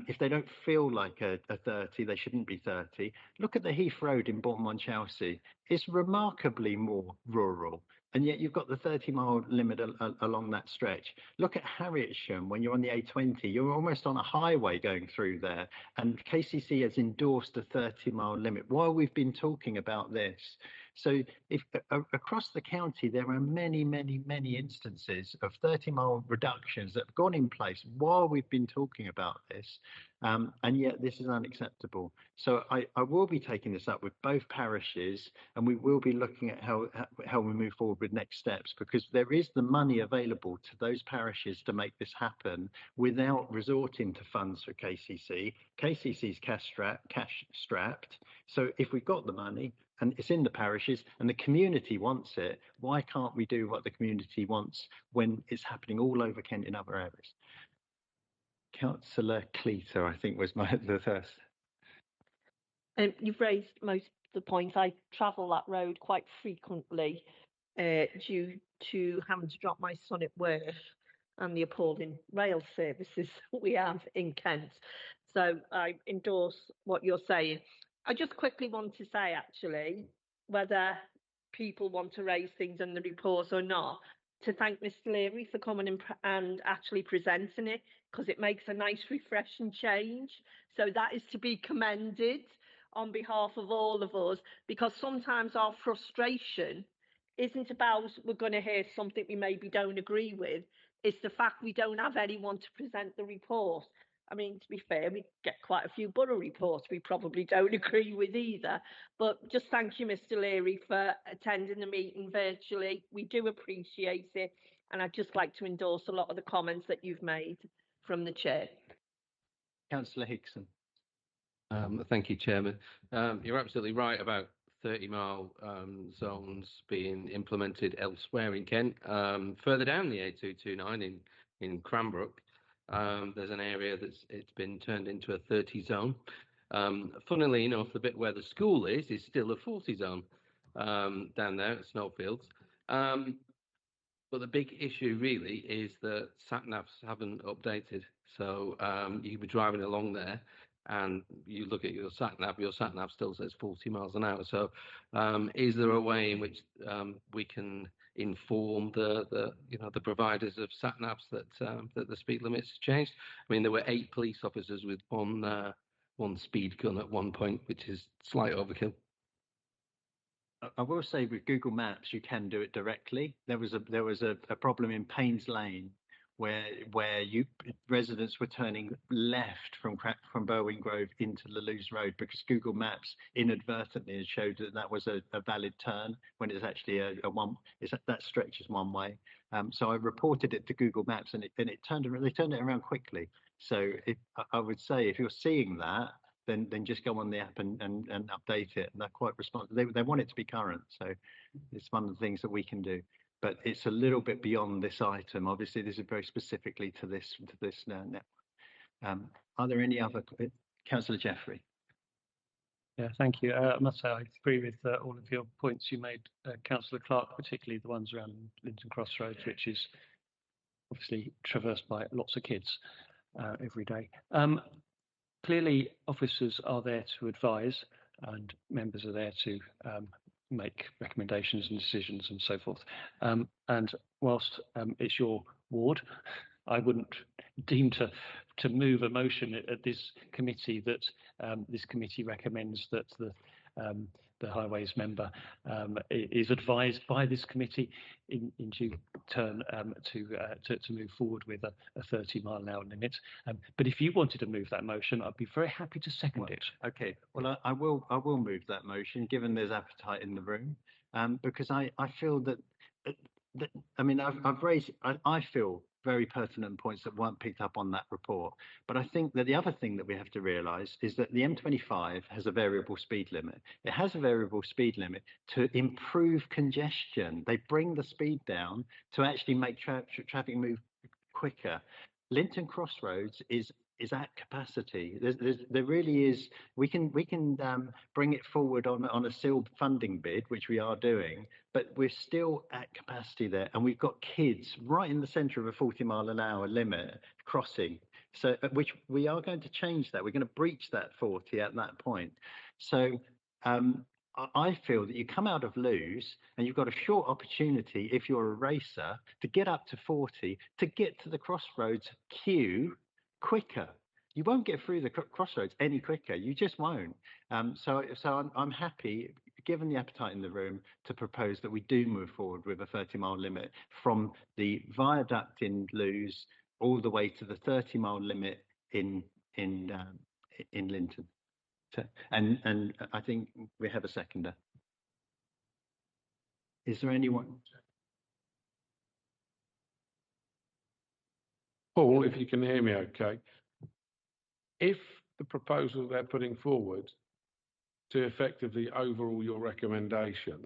if they don't feel like a 30, they shouldn't be 30. Look at the Heath Road in Bournemouth, Chelsea. It's remarkably more rural. And yet you've got the 30-mile limit along that stretch. Look at Harrietsham when you're on the A20, you're almost on a highway going through there. And KCC has endorsed a 30-mile limit while we've been talking about this. So if across the county, there are many, many, many instances of 30-mile reductions that have gone in place while we've been talking about this. And yet this is unacceptable. So I will be taking this up with both parishes, and we will be looking at how we move forward with next steps, because there is the money available to those parishes to make this happen without resorting to funds for KCC. KCC is cash strapped. So if we've got the money and it's in the parishes and the community wants it, why can't we do what the community wants when it's happening all over Kent in other areas? Councillor Cleater, I think, was the first. You've raised most of the points. I travel that road quite frequently due to having to drop my son at work and the appalling rail services we have in Kent. So I endorse what you're saying. I just quickly want to say, actually, whether people want to raise things in the report or not, to thank Mr. Leary for coming and actually presenting it, because it makes a nice, refreshing change. So that is to be commended on behalf of all of us, because sometimes our frustration isn't about we're going to hear something we maybe don't agree with. It's the fact we don't have anyone to present the report. I mean, to be fair, we get quite a few borough reports we probably don't agree with either. But just thank you, Mr. Leary, for attending the meeting virtually. We do appreciate it. And I'd just like to endorse a lot of the comments that you've made from the chair. Councillor Hickson. Thank you, Chairman. You're absolutely right about 30-mile zones being implemented elsewhere in Kent. Further down the A229 in Cranbrook, there's an area it's been turned into a 30 zone. Funnily enough, the bit where the school is still a 40 zone down there at Snowfields. But the big issue really is that sat-navs haven't updated. So you could be driving along there and you look at your sat-nav still says 40 miles an hour. So is there a way in which we can inform the providers of sat-navs that the speed limits changed? I mean, there were 8 police officers with one speed gun at one point, which is slight overkill. I will say with Google Maps, you can do it directly. There was a problem in Paynes Lane where residents were turning left from Berwyn Grove into the Lewes Road because Google Maps inadvertently showed that was a valid turn when it's actually that stretch is one way. So I reported it to Google Maps and they turned it around quickly. So I would say if you're seeing that, then just go on the app and update it. And they're quite responsive. They want it to be current. So it's one of the things that we can do. But it's a little bit beyond this item. Obviously, this is very specifically to this network. Are there any other? Councillor Jeffrey. Yeah, thank you. I must say I agree with all of your points you made, Councillor Clark, particularly the ones around Linton Crossroads, which is obviously traversed by lots of kids every day. Clearly, officers are there to advise and members are there to make recommendations and decisions and so forth. And whilst it's your ward, I wouldn't deem to move a motion at this committee that this committee recommends that the highways member is advised by this committee in due turn to move forward with a 30-mile-an-hour limit. But if you wanted to move that motion, I'd be very happy to second it. Okay, well, I will move that motion, given there's appetite in the room, because I feel that I mean I've raised I feel very pertinent points that weren't picked up on that report. But I think that the other thing that we have to realise is that the M25 has a variable speed limit. It has a variable speed limit to improve congestion. They bring the speed down to actually make traffic move quicker. Linton Crossroads is at capacity. There really is. We can bring it forward on a sealed funding bid, which we are doing, but we're still at capacity there, and we've got kids right in the centre of a 40-mile-an-hour limit crossing. So, which we are going to change that. We're going to breach that 40 at that point. So, I feel that you come out of Lewes and you've got a short opportunity, if you're a racer, to get up to 40, to get to the crossroads queue quicker. You won't get through the crossroads any quicker. You just won't. So I'm happy, given the appetite in the room, to propose that we do move forward with a 30-mile limit from the viaduct in Lewes all the way to the 30-mile limit in Linton. And I think we have a seconder. Is there anyone? Paul, if you can hear me okay. If the proposal they're putting forward to effectively overrule your recommendation,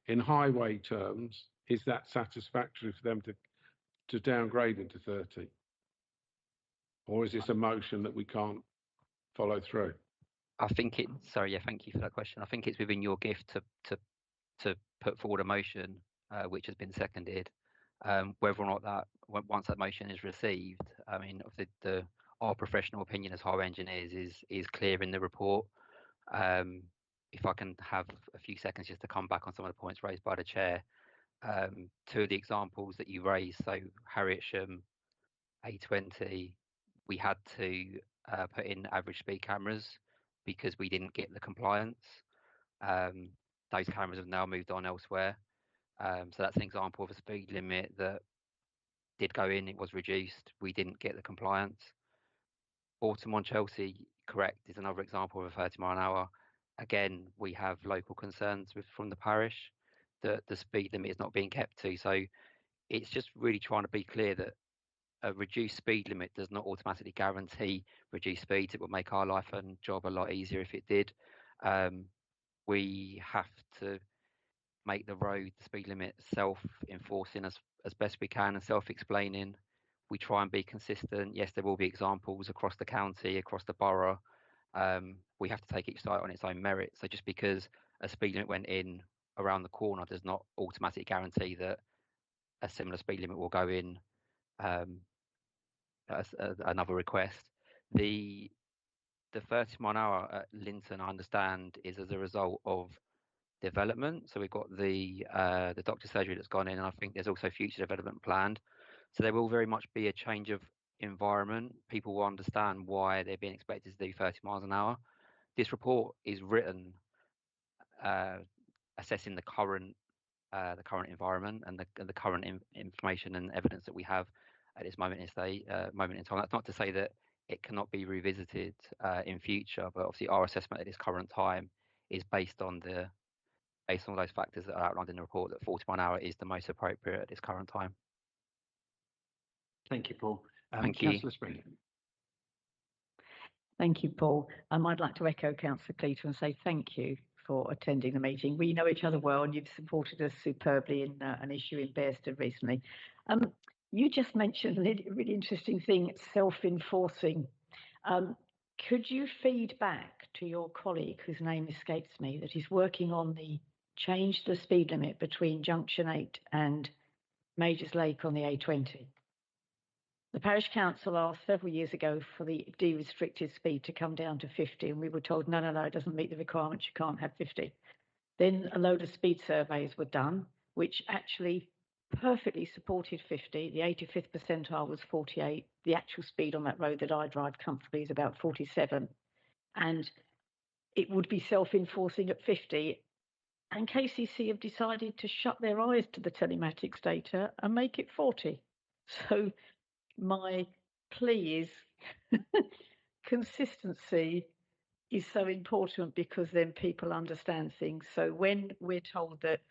in highway terms, is that satisfactory for them to downgrade into 30? Or is this a motion that we can't follow through? I think sorry, yeah, thank you for that question. I think it's within your gift to put forward a motion which has been seconded. Whether or not that once that motion is received, I mean, our professional opinion as highway engineers is clear in the report. If I can have a few seconds just to come back on some of the points raised by the chair. Two of the examples that you raised, so Harrietsham, A20, we had to put in average speed cameras because we didn't get the compliance. Those cameras have now moved on elsewhere. So that's an example of a speed limit that did go in, it was reduced, we didn't get the compliance. Autumn on Chelsea, correct, is another example of a 30 mile an hour. Again, we have local concerns from the parish that the speed limit is not being kept to. So it's just really trying to be clear that a reduced speed limit does not automatically guarantee reduced speeds. It would make our life and job a lot easier if it did. We have to make the speed limit self-enforcing as best we can and self-explaining. We try and be consistent. Yes, there will be examples across the county, across the borough. We have to take each site on its own merit. So just because a speed limit went in around the corner does not automatically guarantee that a similar speed limit will go in another request. The 30 mile an hour at Linton, I understand, is as a result of development. So we've got the doctor's surgery that's gone in, and I think there's also future development planned. So there will very much be a change of environment. People will understand why they're being expected to do 30 miles an hour. This report is written assessing the current environment and the current information and evidence that we have at this moment in time. That's not to say that it cannot be revisited in future, but obviously our assessment at this current time is based on those factors that are outlined in the report, that 40 mile an hour is the most appropriate at this current time. Thank you, Paul. Thank you. Councillor Spring. Thank you, Paul. I'd like to echo Councillor Cleater and say thank you for attending the meeting. We know each other well, and you've supported us superbly in an issue in Bairstow recently. You just mentioned a really interesting thing, self-enforcing. Could you feed back to your colleague, whose name escapes me, that is working on the change the speed limit between Junction 8 and Majors Lake on the A20? The parish council asked several years ago for the de-restricted speed to come down to 50, and we were told, no, it doesn't meet the requirements, you can't have 50. Then a load of speed surveys were done, which actually perfectly supported 50. The 85th percentile was 48. The actual speed on that road that I drive comfortably is about 47. And it would be self-enforcing at 50. And KCC have decided to shut their eyes to the telematics data and make it 40. So my plea is consistency is so important, because then people understand things. So when we're told that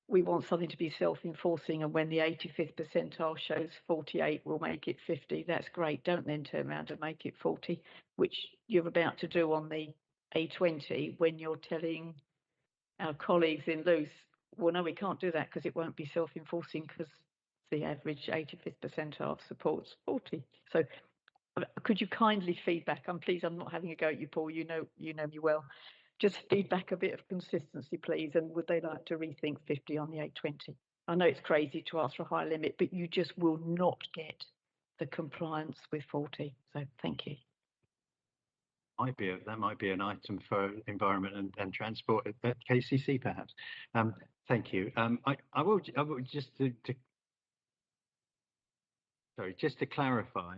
we want something to be self-enforcing, and when the 85th percentile shows 48, we'll make it 50, that's great. Don't then turn around and make it 40, which you're about to do on the A20 when you're telling our colleagues in Luce, well, no, we can't do that because it won't be self-enforcing, because the average 85th percentile supports 40. So could you kindly feedback? I'm not having a go at you, Paul. You know me well. Just feedback a bit of consistency, please. And would they like to rethink 50 on the 820? I know it's crazy to ask for a high limit, but you just will not get the compliance with 40. So thank you. that might be an item for environment and transport at KCC perhaps. Thank you. I will just to sorry, just to clarify,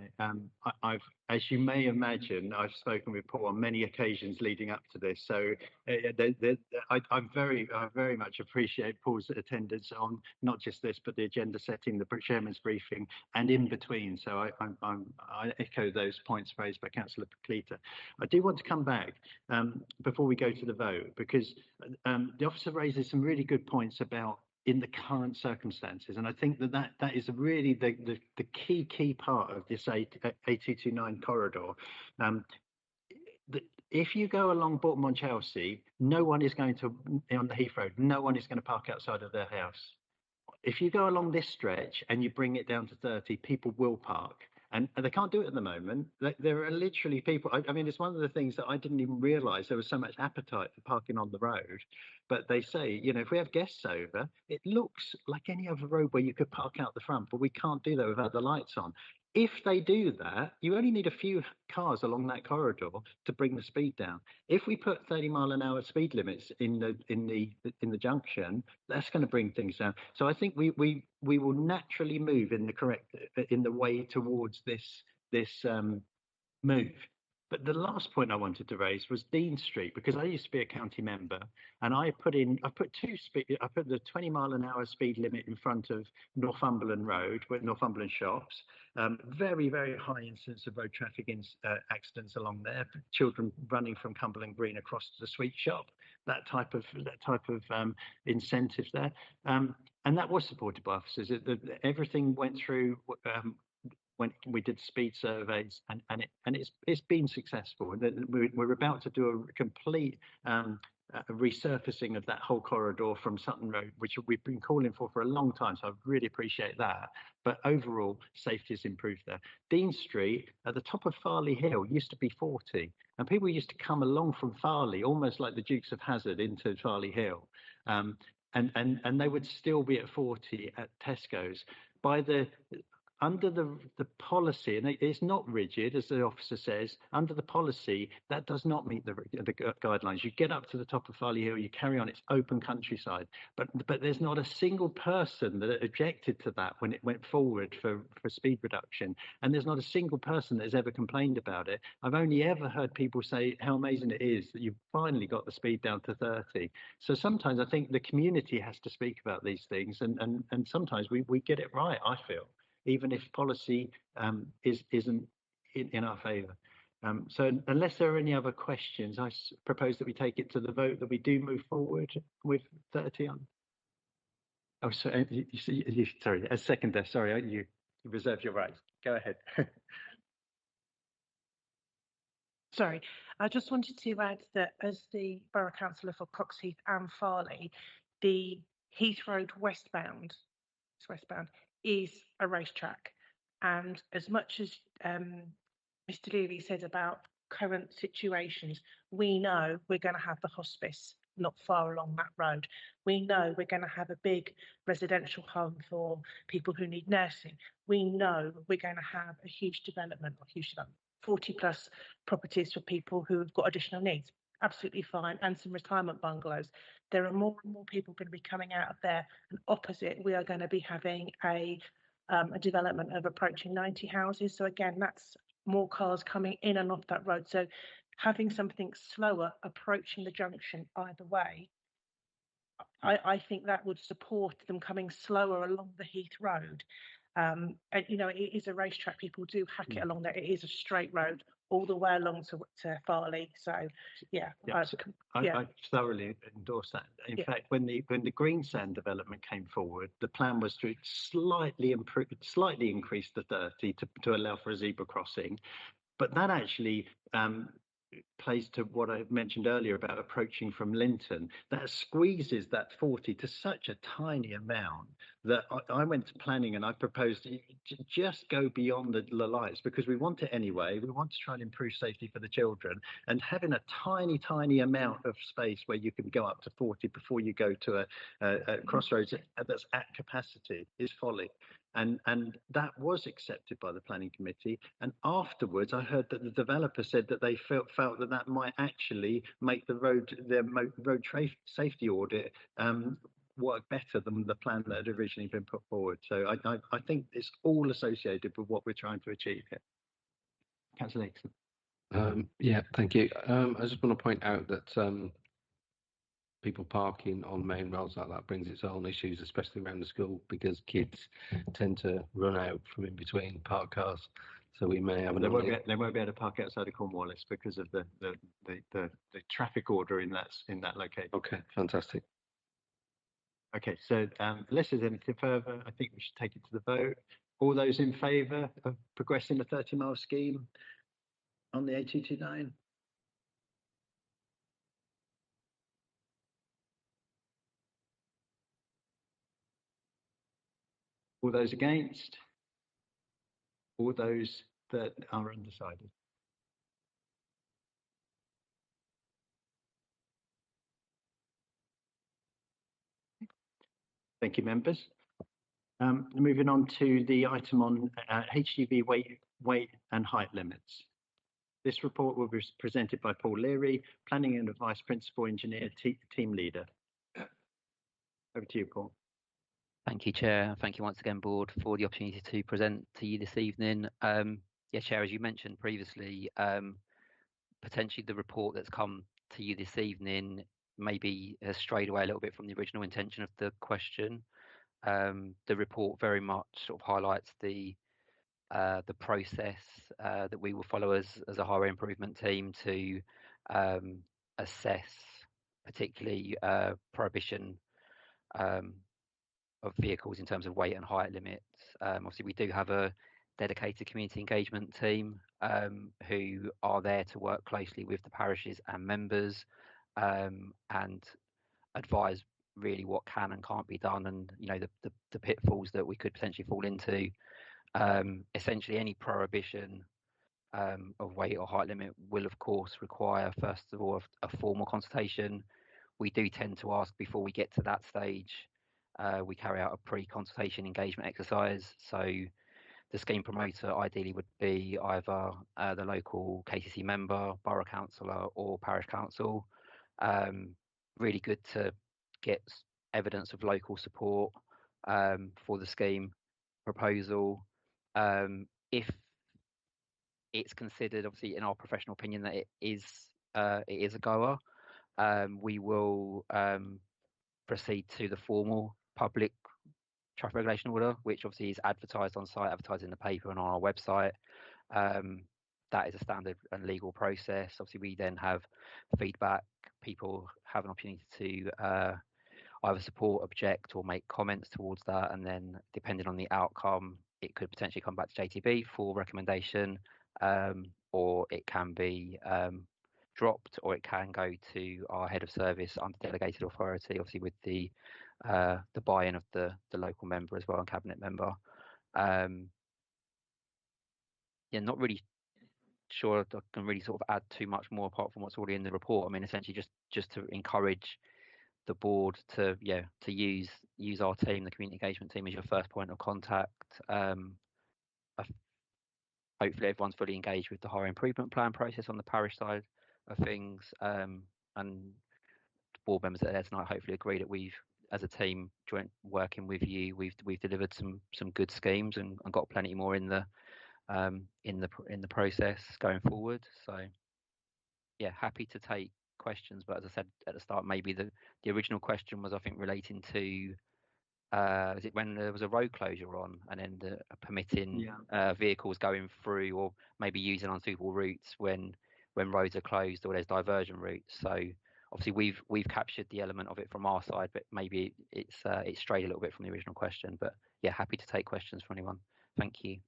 I've, as you may imagine, I've spoken with Paul on many occasions leading up to this. So I very much appreciate Paul's attendance on not just this, but the agenda setting, the chairman's briefing, and in between. So I echo those points raised by Councillor Cleater. I do want to come back before we go to the vote, because the officer raises some really good points about in the current circumstances. And I think that is really the key part of this A229 corridor. If you go along Bolton on Chelsea, no one is going to, on the Heath Road, no one is going to park outside of their house. If you go along this stretch and you bring it down to 30, people will park. And they can't do it at the moment. There are literally people. I mean, it's one of the things that I didn't even realise there was so much appetite for parking on the road. But they say, you know, if we have guests over, it looks like any other road where you could park out the front, but we can't do that without the lights on. If they do that, you only need a few cars along that corridor to bring the speed down. If we put 30-mile-an-hour speed limits in the junction, that's going to bring things down. So I think we will naturally move in the way towards this move. But the last point I wanted to raise was Dean Street, because I used to be a county member, and I put the 20-mile-an-hour speed limit in front of Northumberland Road, with Northumberland shops. Very, very high incidence of road traffic accidents along there. Children running from Cumberland Green across to the sweet shop. That type of incentives there, and that was supported by officers. Everything went through. When we did speed surveys, and it's been successful. We're about to do a complete resurfacing of that whole corridor from Sutton Road, which we've been calling for a long time. So I really appreciate that. But overall, safety has improved there. Dean Street at the top of Farley Hill used to be 40, and people used to come along from Farley, almost like the Dukes of Hazzard, into Farley Hill, and they would still be at 40 at Tesco's. Under the policy, and it's not rigid, as the officer says, under the policy, that does not meet the guidelines. You get up to the top of Farley Hill, you carry on, it's open countryside. But there's not a single person that objected to that when it went forward for speed reduction. And there's not a single person that has ever complained about it. I've only ever heard people say how amazing it is that you've finally got the speed down to 30. So sometimes I think the community has to speak about these things, and sometimes we get it right, I feel, even if policy isn't in our favour. So unless there are any other questions, I propose that we take it to the vote, that we do move forward with 30 on. Oh, sorry, sorry, as seconder, sorry, you reserve your right. Go ahead. Sorry, I just wanted to add that as the Borough Councillor for Coxheath and Farley, the Heath Road westbound is a racetrack, and as much as Mr. Leary said about current situations, we know we're going to have the hospice not far along that road. We know we're going to have a big residential home for people who need nursing. We know we're going to have a huge development, 40 plus properties for people who have got additional needs. Absolutely fine, and some retirement bungalows. There are more and more people going to be coming out of there, and opposite, we are going to be having a development of approaching 90 houses. So again, that's more cars coming in and off that road. So having something slower approaching the junction either way, I think that would support them coming slower along the Heath Road. And you know, it is a racetrack. People do hack it along there. It is a straight road all the way along to Farley. So yeah, I thoroughly endorse that. In fact, when the Greensand development came forward, the plan was to slightly increase the 30 to allow for a zebra crossing, but that actually plays to what I mentioned earlier about approaching from Linton. That squeezes that 40 to such a tiny amount that I went to planning and I proposed to just go beyond the lights, because we want it anyway. We want to try and improve safety for the children, and having a tiny amount of space where you can go up to 40 before you go to a crossroads that's at capacity is folly. And that was accepted by the planning committee. And afterwards, I heard that the developer said that they felt that that might actually make the road safety audit work better than the plan that had originally been put forward. So I think it's all associated with what we're trying to achieve here. Councillor Nixon. Yeah, thank you. I just want to point out that people parking on main roads like that brings its own issues, especially around the school, because kids tend to run out from in between parked cars. So we may have they won't be able to park outside of Cornwallis because of the traffic order in that location. Okay, fantastic. Okay, so unless there's anything further, I think we should take it to the vote. All those in favour of progressing the 30-mile scheme on the A229? All those against? All those that are undecided? Thank you, members. Moving on to the item on HGV weight and height limits. This report will be presented by Paul Leary, Planning and Advice Principal Engineer, Team Leader. Over to you, Paul. Thank you, Chair. Thank you once again, Board, for the opportunity to present to you this evening. Yeah, Chair, as you mentioned previously, potentially the report that's come to you this evening maybe has strayed away a little bit from the original intention of the question. The report very much sort of highlights the process that we will follow as a highway improvement team to assess particularly prohibition of vehicles in terms of weight and height limits. Obviously, we do have a dedicated community engagement team who are there to work closely with the parishes and members and advise really what can and can't be done, and the pitfalls that we could potentially fall into. Essentially, any prohibition of weight or height limit will, of course, require, first of all, a formal consultation. We do tend to ask before we get to that stage. We carry out a pre-consultation engagement exercise. So the scheme promoter ideally would be either the local KCC member, borough councillor, or parish council. Really good to get evidence of local support for the scheme proposal. If it's considered, obviously, in our professional opinion, that it is a goer, we will proceed to the formal public traffic regulation order, which obviously is advertised on site, advertised in the paper and on our website. That is a standard and legal process. Obviously, we then have feedback. People have an opportunity to either support, object, or make comments towards that, and then depending on the outcome, it could potentially come back to JTB for recommendation, or it can be dropped, or it can go to our head of service under delegated authority, obviously with the buy-in of the local member as well, and cabinet member. Yeah, not really sure I can really sort of add too much more apart from what's already in the report. I mean, essentially just to encourage the board to use our team, the community engagement team, as your first point of contact. Hopefully everyone's fully engaged with the highway improvement plan process on the parish side of things, and board members that are there tonight hopefully agree that we've, as a team, joint working with you, we've delivered some good schemes and got plenty more in the process going forward. So yeah, happy to take questions, but as I said at the start, maybe the original question was, I think, relating to is it when there was a road closure on and then permitting vehicles going through, or maybe using unsuitable routes when roads are closed or there's diversion routes. So obviously we've captured the element of it from our side, but maybe it's strayed a little bit from the original question. But yeah, happy to take questions from anyone. Thank you.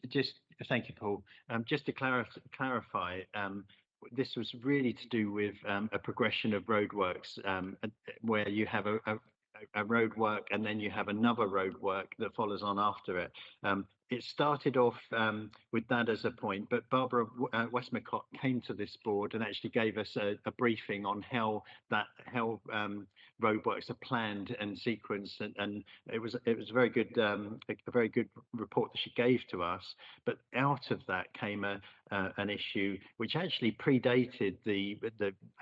Just thank you, Paul. Just to clarify, this was really to do with a progression of roadworks, where you have a roadwork and then you have another roadwork that follows on after it. It started off with that as a point, but Barbara Westmacott came to this board and actually gave us a briefing on how roadworks are planned and sequenced, and it was a very good report that she gave to us. But out of that came an issue which actually predated the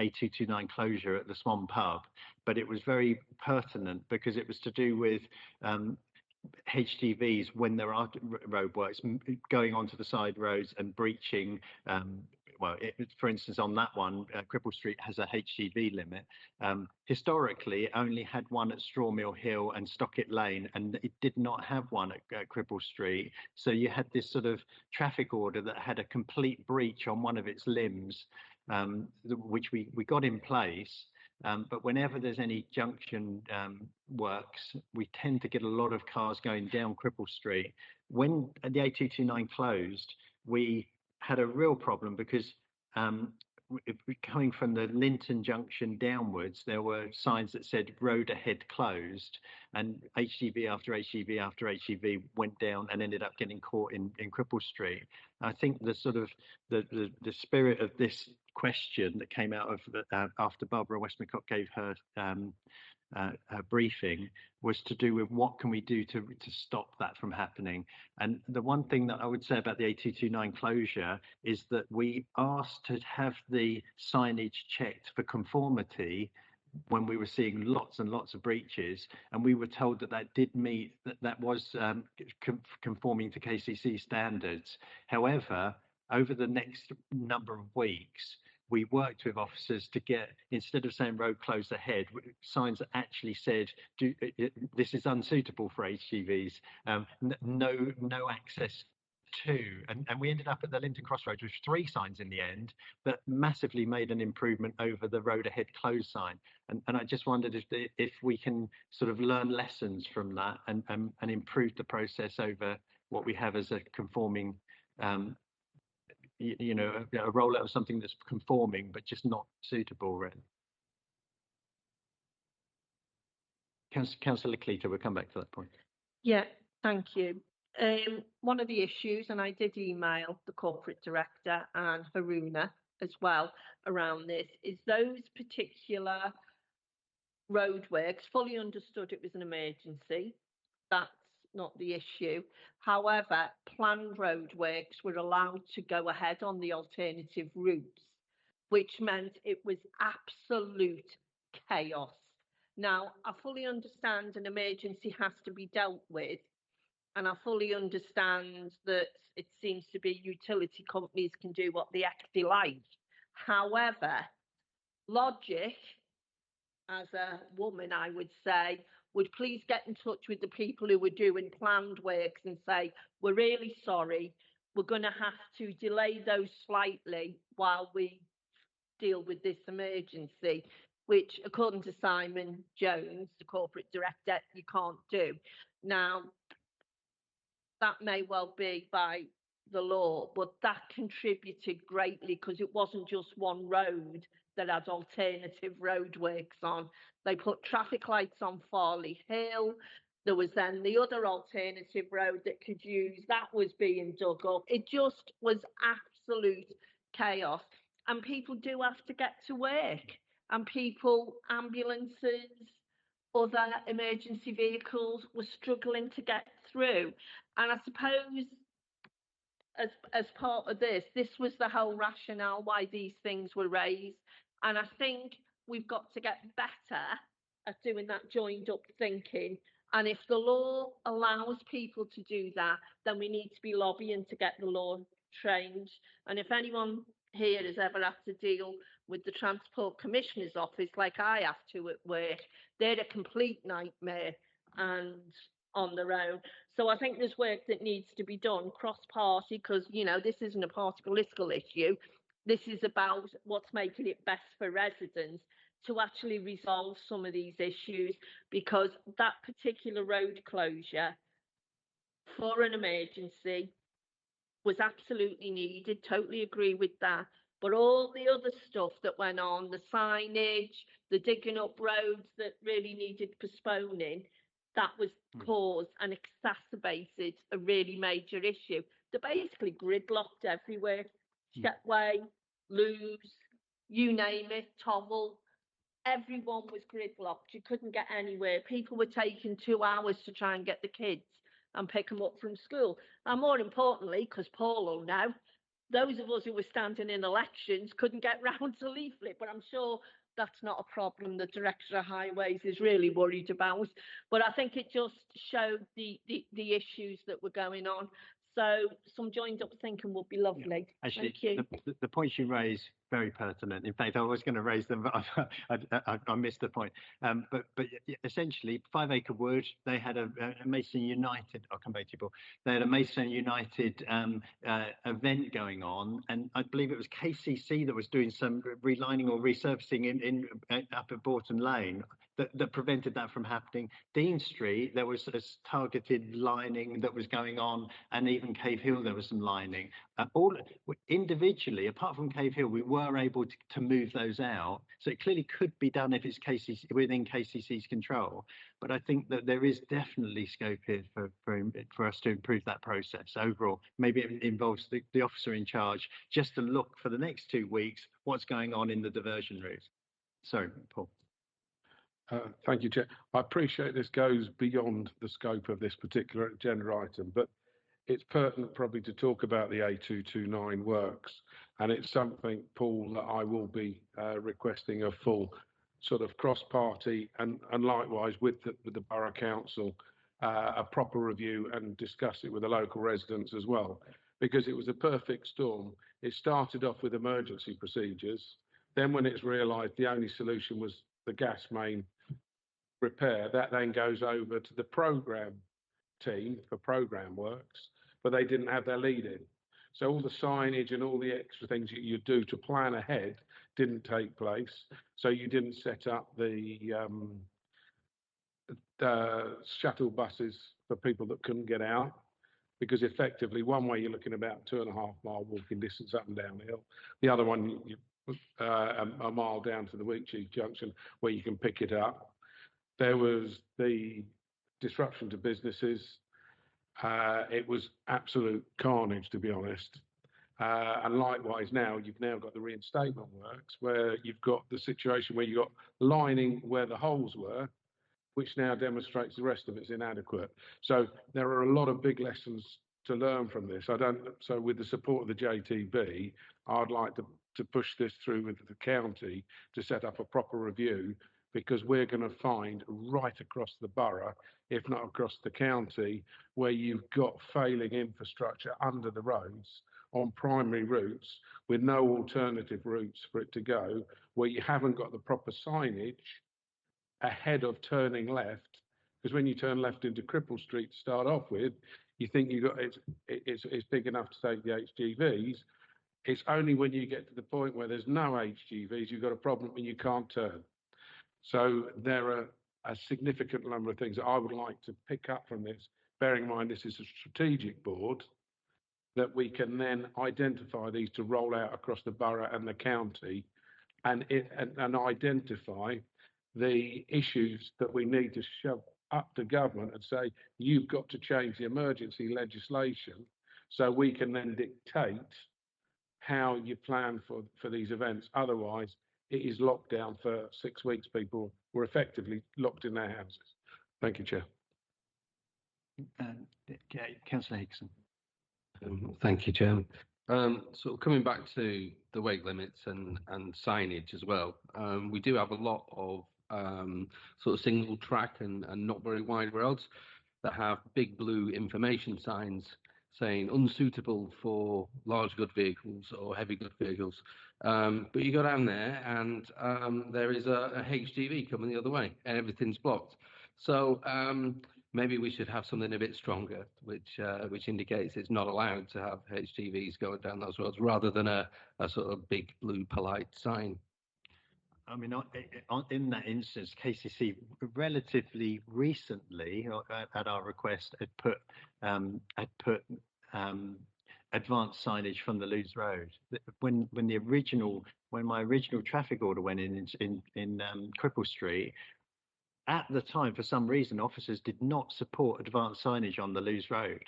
A229 closure at the Swan Pub, but it was very pertinent because it was to do with HGVs when there are roadworks going onto the side roads and breaching. For instance, on that one, Cripple Street has a HGV limit. Historically, it only had one at Strawmill Hill and Stockett Lane, and it did not have one at Cripple Street. So you had this sort of traffic order that had a complete breach on one of its limbs, which we got in place. But whenever there's any junction works, we tend to get a lot of cars going down Cripple Street. When the A229 closed, we had a real problem because coming from the Linton Junction downwards, there were signs that said road ahead closed, and HGV after HGV after HGV went down and ended up getting caught in Cripple Street. I think the sort of the spirit of this question that came out of after Barbara Westmacott gave her briefing was to do with what can we do to stop that from happening. And the one thing that I would say about the A229 closure is that we asked to have the signage checked for conformity when we were seeing lots and lots of breaches, and we were told that did meet, that was conforming to KCC standards. However, over the next number of weeks, we worked with officers to get, instead of saying road closed ahead, signs that actually said, this is unsuitable for HGVs, no access to. And we ended up at the Linton Crossroads with 3 signs in the end that massively made an improvement over the road ahead closed sign. And I just wondered if we can sort of learn lessons from that and improve the process over what we have as a conforming a rollout of something that's conforming but just not suitable, really. Councillor Cleater, we'll come back to that point. Yeah, thank you. One of the issues, and I did email the corporate director and Haruna as well around this, is those particular roadworks, fully understood it was an emergency. That's not the issue. However, planned roadworks were allowed to go ahead on the alternative routes, which meant it was absolute chaos. Now, I fully understand an emergency has to be dealt with, and I fully understand that it seems to be utility companies can do what they actually like. However, logic, as a woman, I would say, would please get in touch with the people who were doing planned works and say, we're really sorry, we're going to have to delay those slightly while we deal with this emergency, which, according to Simon Jones, the corporate director, you can't do. Now, that may well be by the law, but that contributed greatly because it wasn't just one road that had alternative roadworks on. They put traffic lights on Farley Hill. There was then the other alternative road that could use, that was being dug up. It just was absolute chaos. And people do have to get to work. And people, ambulances, other emergency vehicles were struggling to get through. And I suppose as part of this was the whole rationale why these things were raised. And I think we've got to get better at doing that joined up thinking. And if the law allows people to do that, then we need to be lobbying to get the law changed. And if anyone here has ever had to deal with the Transport Commissioner's office like I have to at work, they're a complete nightmare and on their own. So I think there's work that needs to be done cross-party because, this isn't a party political issue. This is about what's making it best for residents to actually resolve some of these issues, because that particular road closure for an emergency was absolutely needed. Totally agree with that. But all the other stuff that went on, the signage, the digging up roads that really needed postponing, that was caused and exacerbated a really major issue. They're basically gridlocked everywhere. Shetway, Lewes, you name it, Tovel. Everyone was gridlocked. You couldn't get anywhere. People were taking 2 hours to try and get the kids and pick them up from school. And more importantly, because Paul will know, those of us who were standing in elections couldn't get round to leaflet. But I'm sure that's not a problem the Director of Highways is really worried about. But I think it just showed the issues that were going on. So some joined up thinking would be lovely. Actually, Thank you. the points you raise, very pertinent. In fact, I was going to raise them, but I missed the point. But essentially, 5 Acre Wood, they had a Maidstone United, I'll come back to you, Paul. They had a Maidstone United event going on, and I believe it was KCC that was doing some relining or resurfacing in up at Borton Lane that prevented that from happening. Dean Street, there was a targeted lining that was going on, and even Cave Hill, there was some lining. All individually, apart from Cave Hill, we were able to move those out. So it clearly could be done if it's within KCC's control. But I think that there is definitely scope here for us to improve that process overall. Maybe it involves the officer in charge just to look for the next 2 weeks what's going on in the diversion routes. Sorry, Paul. Thank you, Chair. I appreciate this goes beyond the scope of this particular agenda item, but it's pertinent probably to talk about the A229 works, and it's something, Paul, that I will be requesting a full sort of cross-party and likewise with the Borough Council a proper review and discuss it with the local residents as well, because it was a perfect storm. It started off with emergency procedures. Then when it's realised the only solution was the gas main repair, that then goes over to the programme team for programme works, but they didn't have their lead in. So all the signage and all the extra things that you do to plan ahead didn't take place. So you didn't set up the shuttle buses for people that couldn't get out, because effectively one way you're looking about 2.5 mile walking distance up and down the hill. The other one, a mile down to the Wheatsheaf Junction where you can pick it up. There was the disruption to businesses. It was absolute carnage, to be honest. And likewise now, you've now got the reinstatement works where you've got the situation where you've got lining where the holes were, which now demonstrates the rest of it's inadequate. So there are a lot of big lessons to learn from this. So with the support of the JTB, I'd like to push this through with the county to set up a proper review, because we're going to find right across the borough, if not across the county, where you've got failing infrastructure under the roads on primary routes with no alternative routes for it to go, where you haven't got the proper signage ahead of turning left, because when you turn left into Cripple Street to start off with, you think it's big enough to take the HGVs. It's only when you get to the point where there's no HGVs, you've got a problem and you can't turn. So there are a significant number of things that I would like to pick up from this, bearing in mind this is a strategic board, that we can then identify these to roll out across the borough and the county, and identify the issues that we need to shove up to government and say, you've got to change the emergency legislation so we can then dictate how you plan for these events. Otherwise, it is lockdown for 6 weeks. People were effectively locked in their houses. Thank you, Chair. Councillor Hickson. Thank you, Chairman. Sort of coming back to the weight limits and signage as well, we do have a lot of sort of single track and not very wide roads that have big blue information signs saying unsuitable for large good vehicles or heavy good vehicles. But you go down there and there is a HGV coming the other way and everything's blocked. So maybe we should have something a bit stronger, which indicates it's not allowed to have HGVs going down those roads, rather than a sort of big blue polite sign. I mean, in that instance, KCC relatively recently, at our request, had put advanced signage from the Lewes Road. When my original traffic order went in Cripple Street, at the time, for some reason, officers did not support advanced signage on the Lewes Road.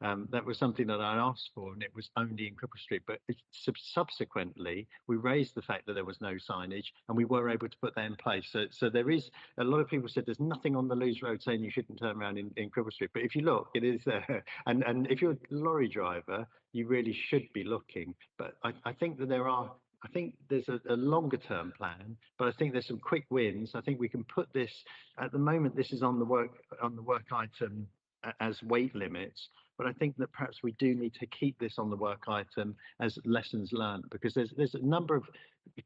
That was something that I asked for, and it was only in Cripple Street. But subsequently, we raised the fact that there was no signage, and we were able to put that in place. So there is a lot of people said there's nothing on the Lewes Road saying you shouldn't turn around in Cripple Street. But if you look, it is there. And if you're a lorry driver, you really should be looking. But I think that I think there's a longer term plan, but I think there's some quick wins. I think we can put this at the moment. This is on the work item as weight limits, but I think that perhaps we do need to keep this on the work item as lessons learned, because there's a number of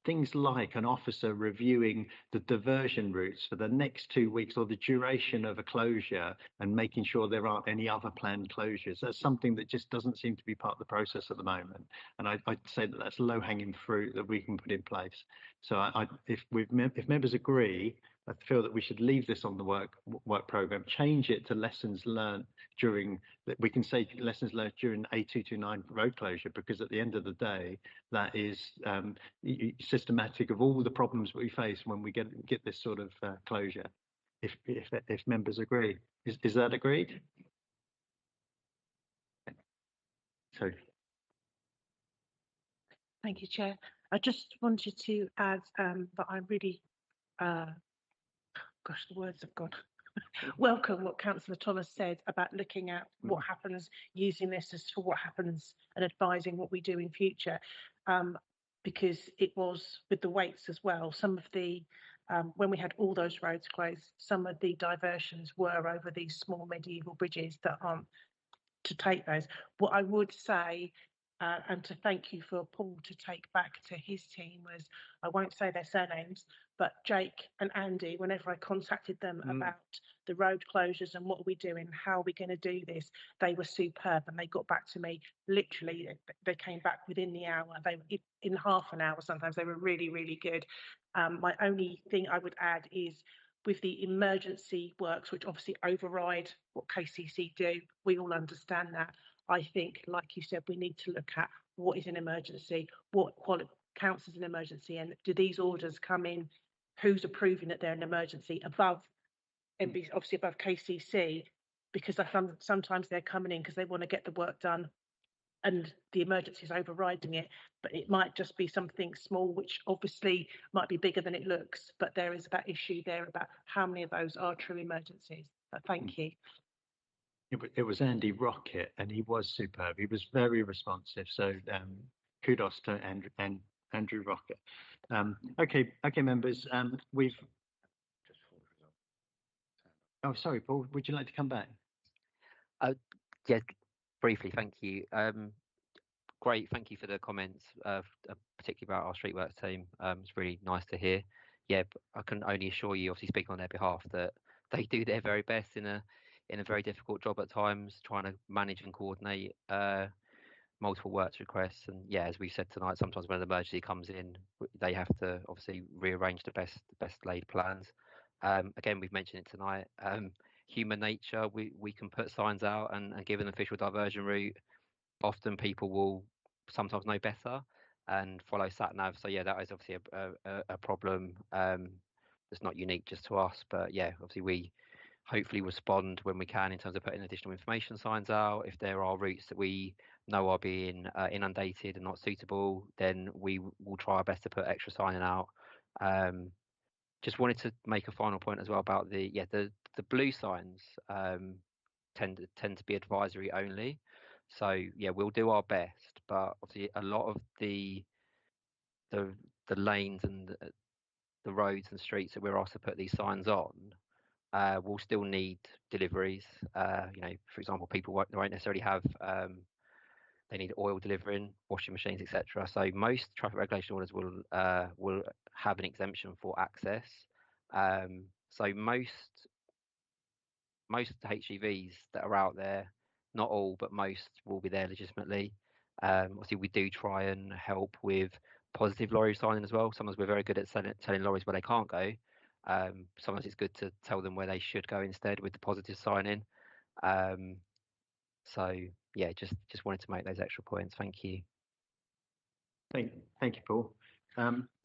things like an officer reviewing the diversion routes for the next 2 weeks or the duration of a closure and making sure there aren't any other planned closures. That's something that just doesn't seem to be part of the process at the moment. And I'd say that that's low-hanging fruit that we can put in place. So if members agree, I feel that we should leave this on the work program, change it to lessons learned during that. We can say lessons learned during A229 road closure, because at the end of the day, that is systematic of all the problems we face when we get this sort of closure. If members agree, is that agreed? So. Thank you, Chair. I just wanted to add that I really, gosh, the words have gone. Welcome what Councillor Thomas said about looking at what happens, using this as for what happens and advising what we do in future. Because it was with the weights as well. Some of the, when we had all those roads closed, some of the diversions were over these small medieval bridges that aren't to take those. What I would say, and to thank you for Paul to take back to his team, was, I won't say their surnames, but Jake and Andy, whenever I contacted them about the road closures and what are we doing, how are we going to do this, they were superb, and they got back to me literally. They came back within the hour. They in half an hour sometimes. They were really, really good. My only thing I would add is, with the emergency works, which obviously override what KCC do, we all understand that. I think, like you said, we need to look at what is an emergency, what counts as an emergency, and do these orders come in, who's approving that they're an emergency above, obviously above KCC, because sometimes they're coming in because they want to get the work done and the emergency is overriding it, but it might just be something small, which obviously might be bigger than it looks, but there is that issue there about how many of those are true emergencies. But thank you. It was Andy Rocket, and he was superb. He was very responsive. So kudos to Andrew Rocket. Okay, members. Oh, sorry, Paul. Would you like to come back? Yeah, briefly. Thank you. Great. Thank you for the comments, particularly about our streetworks team. It's really nice to hear. Yeah, I can only assure you, obviously speaking on their behalf, that they do their very best in a very difficult job at times, trying to manage and coordinate multiple works requests. And yeah, as we said tonight, sometimes when an emergency comes in, they have to obviously rearrange the best laid plans. Again, we've mentioned it tonight. Human nature, we can put signs out and give an official diversion route. Often people will sometimes know better and follow sat nav. So yeah, that is obviously a problem. It's not unique just to us, but yeah, obviously we hopefully respond when we can in terms of putting additional information signs out. If there are routes that we know are being inundated and not suitable, then we will try our best to put extra signing out. Just wanted to make a final point as well about the blue signs tend to be advisory only. So yeah, we'll do our best, but obviously a lot of the lanes and the roads and streets that we're asked to put these signs on will still need deliveries. For example, people won't necessarily have they need oil delivering, washing machines, etc. So most traffic regulation orders will have an exemption for access. So most HGVs that are out there, not all, but most will be there legitimately. Obviously, we do try and help with positive lorry signing as well. Sometimes we're very good at telling lorries where they can't go. Sometimes it's good to tell them where they should go instead with the positive signing. So yeah, just wanted to make those extra points. Thank you. Thank you, Paul.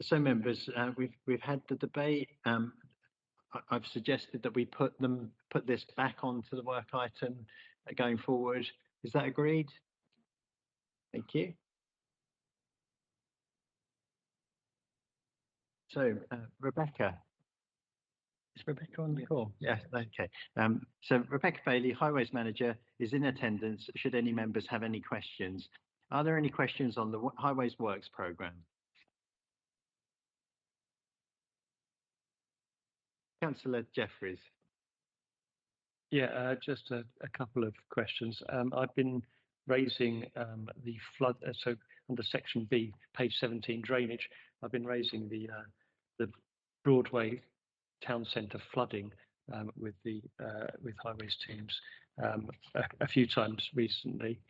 So members, we've had the debate. I've suggested that we put this back onto the work item going forward. Is that agreed? Thank you. So Rebecca. Is Rebecca on the call? Yes, okay. So Rebecca Bailey, Highways Manager, is in attendance should any members have any questions. Are there any questions on the Highways Works programme? Councillor Jeffries. Yeah, just a couple of questions. I've been raising the flood, so under section B, page 17, drainage, I've been raising the Broadway town centre flooding with highways teams a few times recently,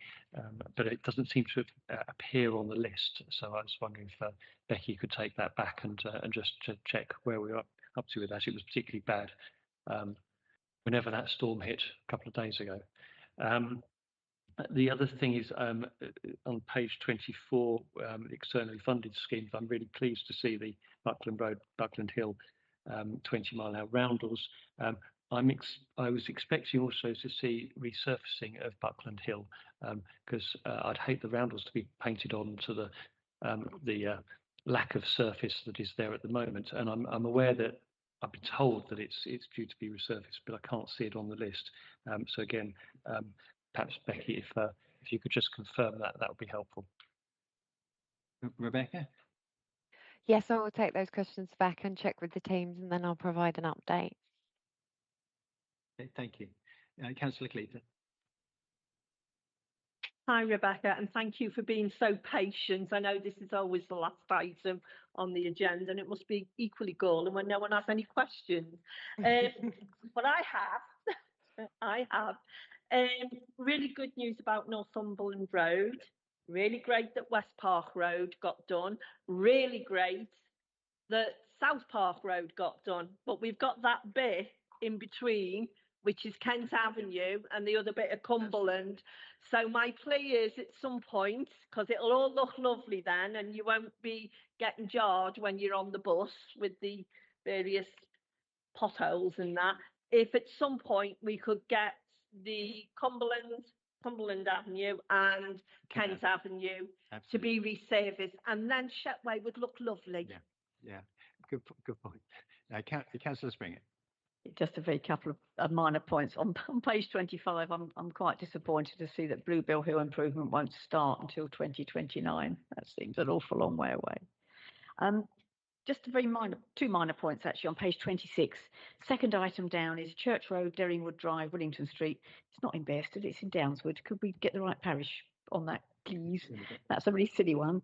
but it doesn't seem to appear on the list. So I was wondering if Becky could take that back and just to check where we're up to with that. It was particularly bad whenever that storm hit a couple of days ago. The other thing is on page 24, externally funded schemes. I'm really pleased to see the Buckland Road, Buckland Hill 20-mile-hour roundels. I was expecting also to see resurfacing of Buckland Hill because I'd hate the roundels to be painted on to the lack of surface that is there at the moment. And I'm aware that I've been told that it's due to be resurfaced, but I can't see it on the list. So again, perhaps Becky, if you could just confirm that, that would be helpful. Rebecca? Yes, I will take those questions back and check with the teams, and then I'll provide an update. Okay, thank you. Councillor Cleaver. Hi, Rebecca, and thank you for being so patient. I know this is always the last item on the agenda, and it must be equally galling when no one has any questions. But I have really good news about Northumberland Road. Really great that West Park Road got done. Really great that South Park Road got done. But we've got that bit in between, which is Kent Avenue and the other bit of Cumberland. So my plea is at some point, because it'll all look lovely then, and you won't be getting jarred when you're on the bus with the various potholes and that, if at some point we could get the Cumberland Avenue and Kent Avenue to be resurfaced, and then Shetway would look lovely. Yeah, good point. Councillor Springer. Just a very couple of minor points. On page 25, I'm quite disappointed to see that Bluebell Hill improvement won't start until 2029. That seems an awful long way away. Just a very two minor points actually on page 26. Second item down is Church Road, Derringwood Drive, Willington Street. It's not in Bearsted, it's in Downswood. Could we get the right parish on that, please? That's a really silly one.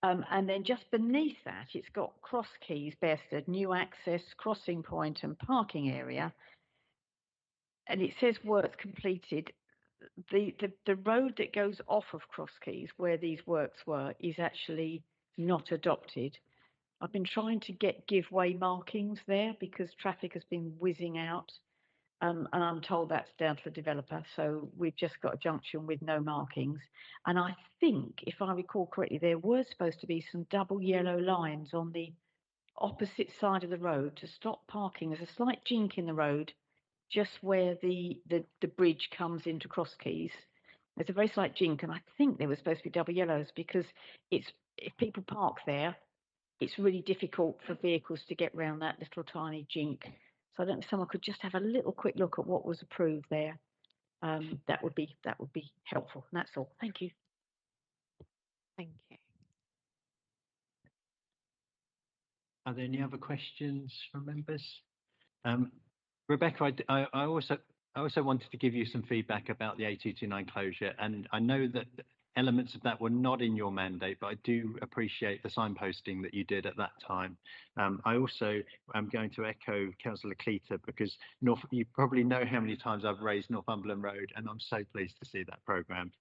And then just beneath that, it's got Cross Keys, Bearsted, new access, crossing point and parking area. And it says works completed. The road that goes off of Cross Keys, where these works were, is actually not adopted. I've been trying to give way markings there because traffic has been whizzing out, and I'm told that's down to the developer. So we've just got a junction with no markings. And I think, if I recall correctly, there were supposed to be some double yellow lines on the opposite side of the road to stop parking. There's a slight jink in the road just where the bridge comes into Cross Keys. There's a very slight jink, and I think there were supposed to be double yellows because if people park there, it's really difficult for vehicles to get around that little tiny jink. So I don't know if someone could just have a little quick look at what was approved there. That would be helpful. And that's all. Thank you. Thank you. Are there any other questions from members? Rebecca, I also wanted to give you some feedback about the A229 closure, and I know that elements of that were not in your mandate, but I do appreciate the signposting that you did at that time. I also am going to echo Councillor Cleaver because you probably know how many times I've raised Northumberland Road, and I'm so pleased to see that programmed.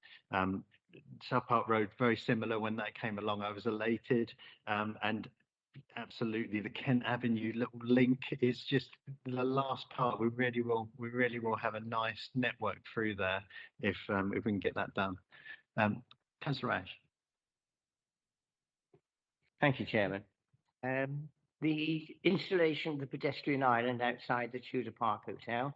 South Park Road, very similar when that came along. I was elated, and Absolutely, the Kent Avenue little link is just the last part. We really will have a nice network through there if we can get that done. Councillor Ash. Thank you, Chairman. The installation of the pedestrian island outside the Tudor Park Hotel.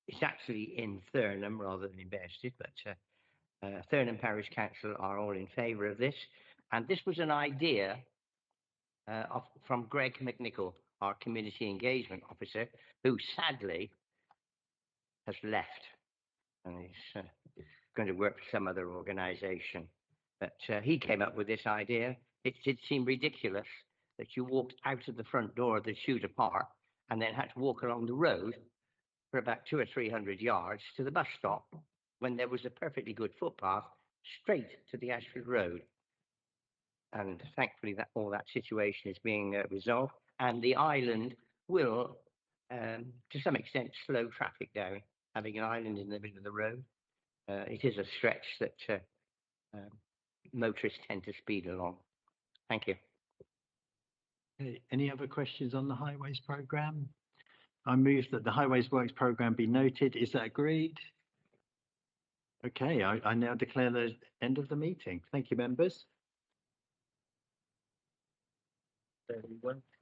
It's actually in Thurnham rather than in Bearsted, but Thurnham Parish Council are all in favour of this. And this was an idea from Greg McNichol, our Community Engagement Officer, who sadly has left and is going to work for some other organisation. But he came up with this idea. It did seem ridiculous that you walked out of the front door of the Tudor Park and then had to walk along the road for about 200 or 300 yards to the bus stop when there was a perfectly good footpath straight to the Ashford Road. And thankfully all that situation is being resolved, and the island will, to some extent, slow traffic down. Having an island in the middle of the road, it is a stretch that motorists tend to speed along. Thank you. Okay, any other questions on the highways programme? I move that the highways works programme be noted. Is that agreed? Okay, I now declare the end of the meeting. Thank you, members. 31.